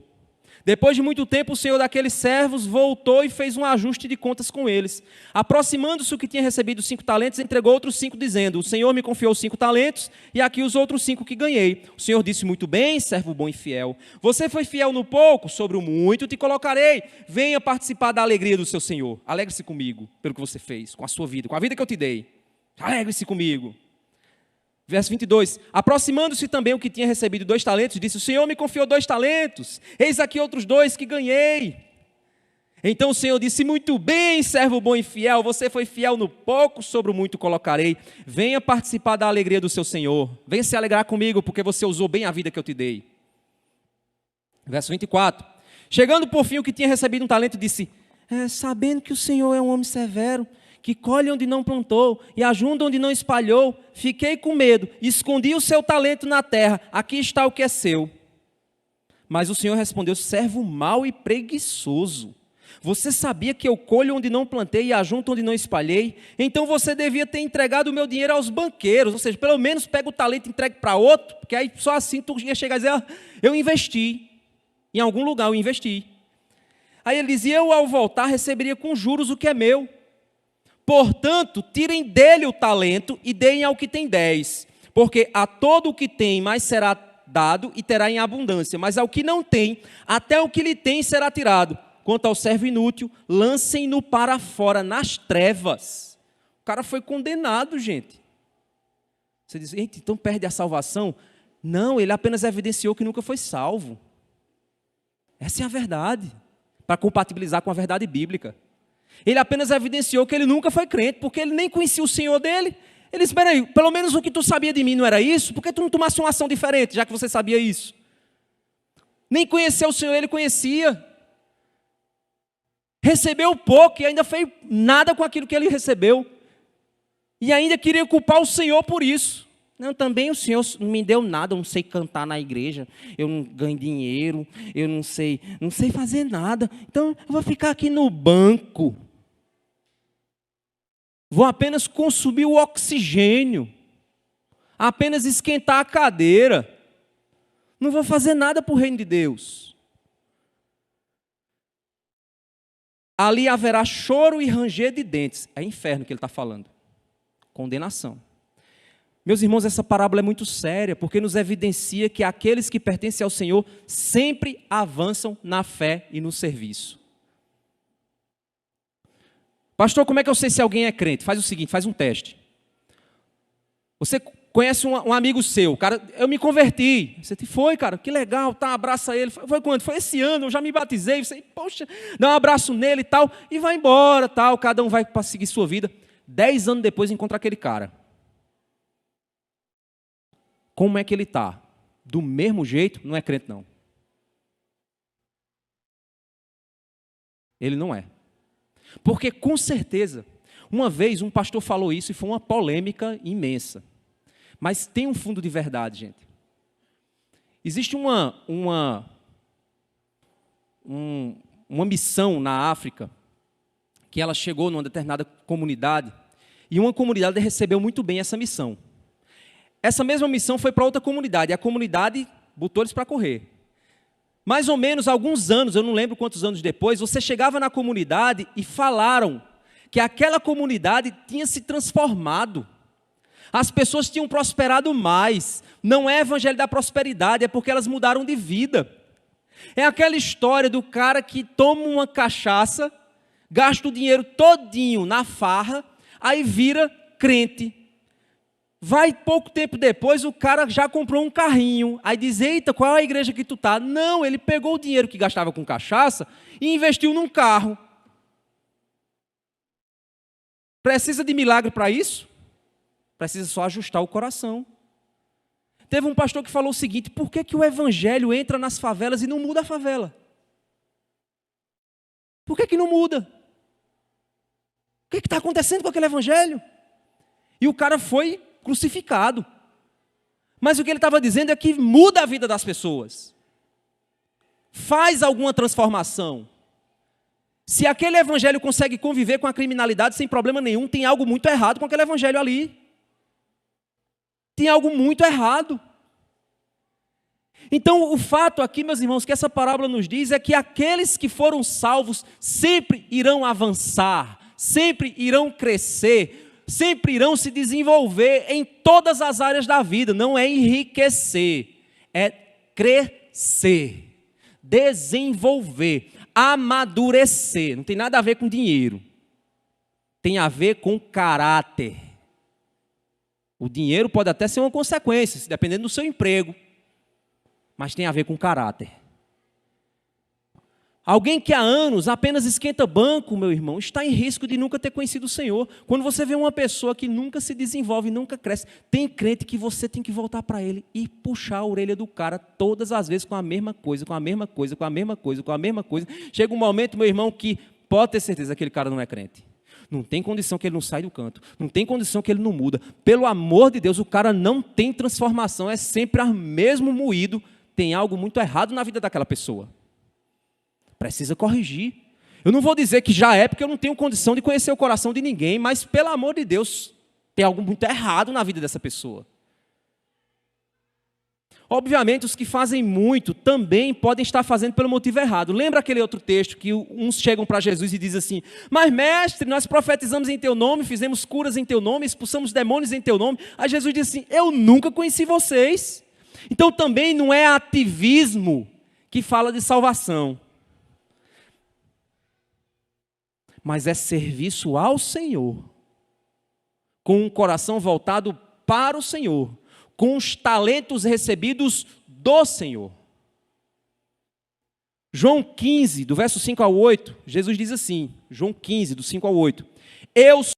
Depois de muito tempo, o senhor daqueles servos voltou e fez um ajuste de contas com eles. Aproximando-se o que tinha recebido 5 talentos, entregou outros 5, dizendo, o senhor me confiou 5 talentos, e aqui os outros 5 que ganhei. O senhor disse, muito bem, servo bom e fiel. Você foi fiel no pouco, sobre o muito te colocarei. Venha participar da alegria do seu senhor. Alegre-se comigo, pelo que você fez, com a sua vida, com a vida que eu te dei. Alegre-se comigo. Verso 22, aproximando-se também o que tinha recebido 2 talentos, disse, o Senhor me confiou 2 talentos, eis aqui outros 2 que ganhei. Então o Senhor disse, muito bem, servo bom e fiel, você foi fiel no pouco, sobre o muito colocarei. Venha participar da alegria do seu Senhor, venha se alegrar comigo, porque você usou bem a vida que eu te dei. Verso 24, chegando por fim o que tinha recebido 1 talento, disse, sabendo que o Senhor é um homem severo, que colhe onde não plantou e ajunta onde não espalhou, fiquei com medo, escondi o seu talento na terra, aqui está o que é seu. Mas o Senhor respondeu: servo mau e preguiçoso. Você sabia que eu colho onde não plantei e ajunto onde não espalhei? Então você devia ter entregado o meu dinheiro aos banqueiros, ou seja, pelo menos pega o talento e entregue para outro, porque aí só assim tu ia chegar e dizer: eu investi, em algum lugar eu investi. Aí ele dizia: eu ao voltar receberia com juros o que é meu. Portanto, tirem dele o talento e deem ao que tem 10, porque a todo o que tem mais será dado e terá em abundância, mas ao que não tem, até o que lhe tem será tirado. Quanto ao servo inútil, lancem-no para fora, nas trevas. O cara foi condenado, gente. Você diz: eita, então perde a salvação? Não, ele apenas evidenciou que nunca foi salvo. Essa é a verdade, para compatibilizar com a verdade bíblica. Ele apenas evidenciou que ele nunca foi crente, porque ele nem conhecia o Senhor dele. Ele disse: espera aí, pelo menos o que tu sabia de mim não era isso? Por que tu não tomasse uma ação diferente, já que você sabia isso? Nem conheceu o Senhor, ele conhecia. Recebeu pouco e ainda fez nada com aquilo que ele recebeu. E ainda queria culpar o Senhor por isso. Não, também o Senhor não me deu nada, eu não sei cantar na igreja, eu não ganho dinheiro, eu não sei fazer nada. Então eu vou ficar aqui no banco. Vou apenas consumir o oxigênio. Apenas esquentar a cadeira. Não vou fazer nada para o reino de Deus. Ali haverá choro e ranger de dentes. É inferno que ele está falando. Condenação. Meus irmãos, essa parábola é muito séria, porque nos evidencia que aqueles que pertencem ao Senhor sempre avançam na fé e no serviço. Pastor, como é que eu sei se alguém é crente? Faz o seguinte, faz um teste. Você conhece um amigo seu, cara, eu me converti. Você foi, cara, que legal, tá, abraça ele. Foi quando? Foi esse ano, eu já me batizei. Você, poxa, dá um abraço nele e tal, e vai embora, tal, cada um vai para seguir sua vida. 10 anos depois encontra aquele cara. Como é que ele está? Do mesmo jeito? Não é crente, não. Ele não é. Porque, com certeza, uma vez um pastor falou isso e foi uma polêmica imensa. Mas tem um fundo de verdade, gente. Existe uma missão na África, que ela chegou numa determinada comunidade, e uma comunidade recebeu muito bem essa missão. Essa mesma missão foi para outra comunidade, e a comunidade botou eles para correr. Mais ou menos alguns anos, eu não lembro quantos anos depois, você chegava na comunidade e falaram que aquela comunidade tinha se transformado. As pessoas tinham prosperado mais. Não é evangelho da prosperidade, é porque elas mudaram de vida. É aquela história do cara que toma uma cachaça, gasta o dinheiro todinho na farra, aí vira crente. Vai pouco tempo depois, o cara já comprou um carrinho. Aí diz: eita, qual é a igreja que tu está? Não, ele pegou o dinheiro que gastava com cachaça e investiu num carro. Precisa de milagre para isso? Precisa só ajustar o coração. Teve um pastor que falou o seguinte: por que o evangelho entra nas favelas e não muda a favela? Por que não muda? O que está acontecendo com aquele evangelho? E o cara foi crucificado. Mas o que ele estava dizendo é que muda a vida das pessoas. Faz alguma transformação. Se aquele evangelho consegue conviver com a criminalidade sem problema nenhum, tem algo muito errado com aquele evangelho ali. Tem algo muito errado. Então, o fato aqui, meus irmãos, que essa parábola nos diz é que aqueles que foram salvos sempre irão avançar, sempre irão crescer, sempre irão se desenvolver em todas as áreas da vida. Não é enriquecer, é crescer, desenvolver, amadurecer. Não tem nada a ver com dinheiro, tem a ver com caráter. O dinheiro pode até ser uma consequência, dependendo do seu emprego, mas tem a ver com caráter. Alguém que há anos apenas esquenta banco, meu irmão, está em risco de nunca ter conhecido o Senhor. Quando você vê uma pessoa que nunca se desenvolve, nunca cresce, tem crente que você tem que voltar para ele e puxar a orelha do cara todas as vezes com a mesma coisa, com a mesma coisa, com a mesma coisa, com a mesma coisa. Chega um momento, meu irmão, que pode ter certeza que aquele cara não é crente. Não tem condição que ele não sai do canto. Não tem condição que ele não muda. Pelo amor de Deus, o cara não tem transformação. É sempre o mesmo moído tem algo muito errado na vida daquela pessoa. Precisa corrigir. Eu não vou dizer que já é, porque eu não tenho condição de conhecer o coração de ninguém, mas, pelo amor de Deus, tem algo muito errado na vida dessa pessoa. Obviamente, os que fazem muito também podem estar fazendo pelo motivo errado. Lembra aquele outro texto que uns chegam para Jesus e dizem assim: mas mestre, nós profetizamos em teu nome, fizemos curas em teu nome, expulsamos demônios em teu nome. Aí Jesus diz assim: eu nunca conheci vocês. Então também não é ativismo que fala de salvação, mas é serviço ao Senhor, com um coração voltado para o Senhor, com os talentos recebidos do Senhor. João 15, do verso 5 ao 8, Jesus diz assim, João 15, do 5 ao 8, eu sou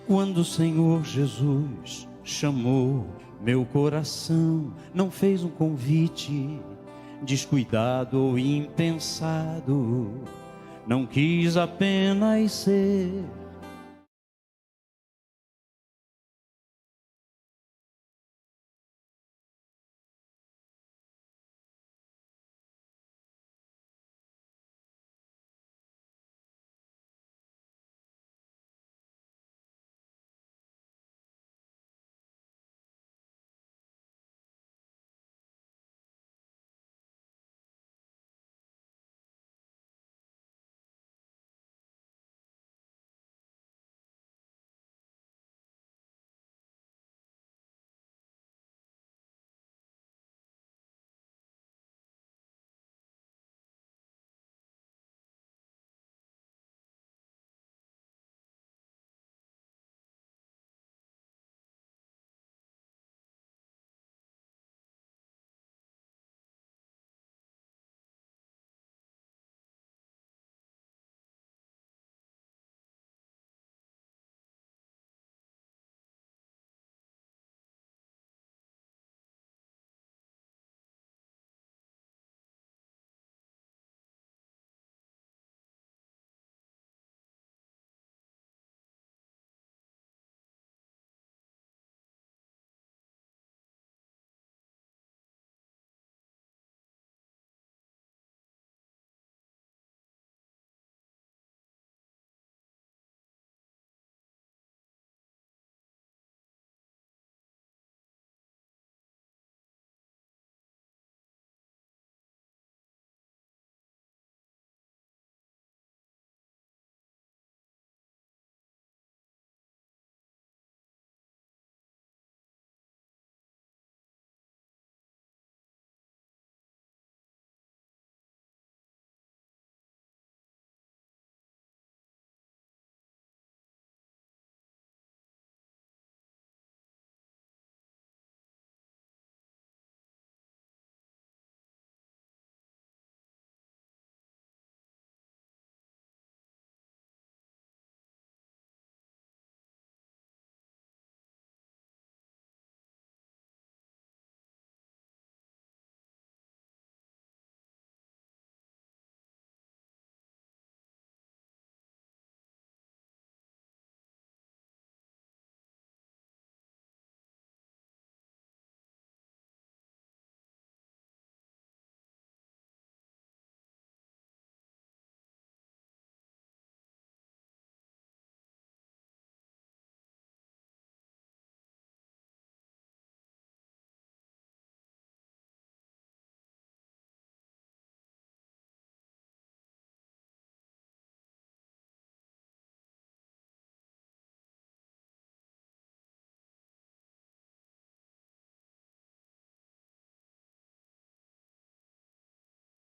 Quando o Senhor Jesus chamou meu coração, não fez um convite descuidado ou impensado, não quis apenas ser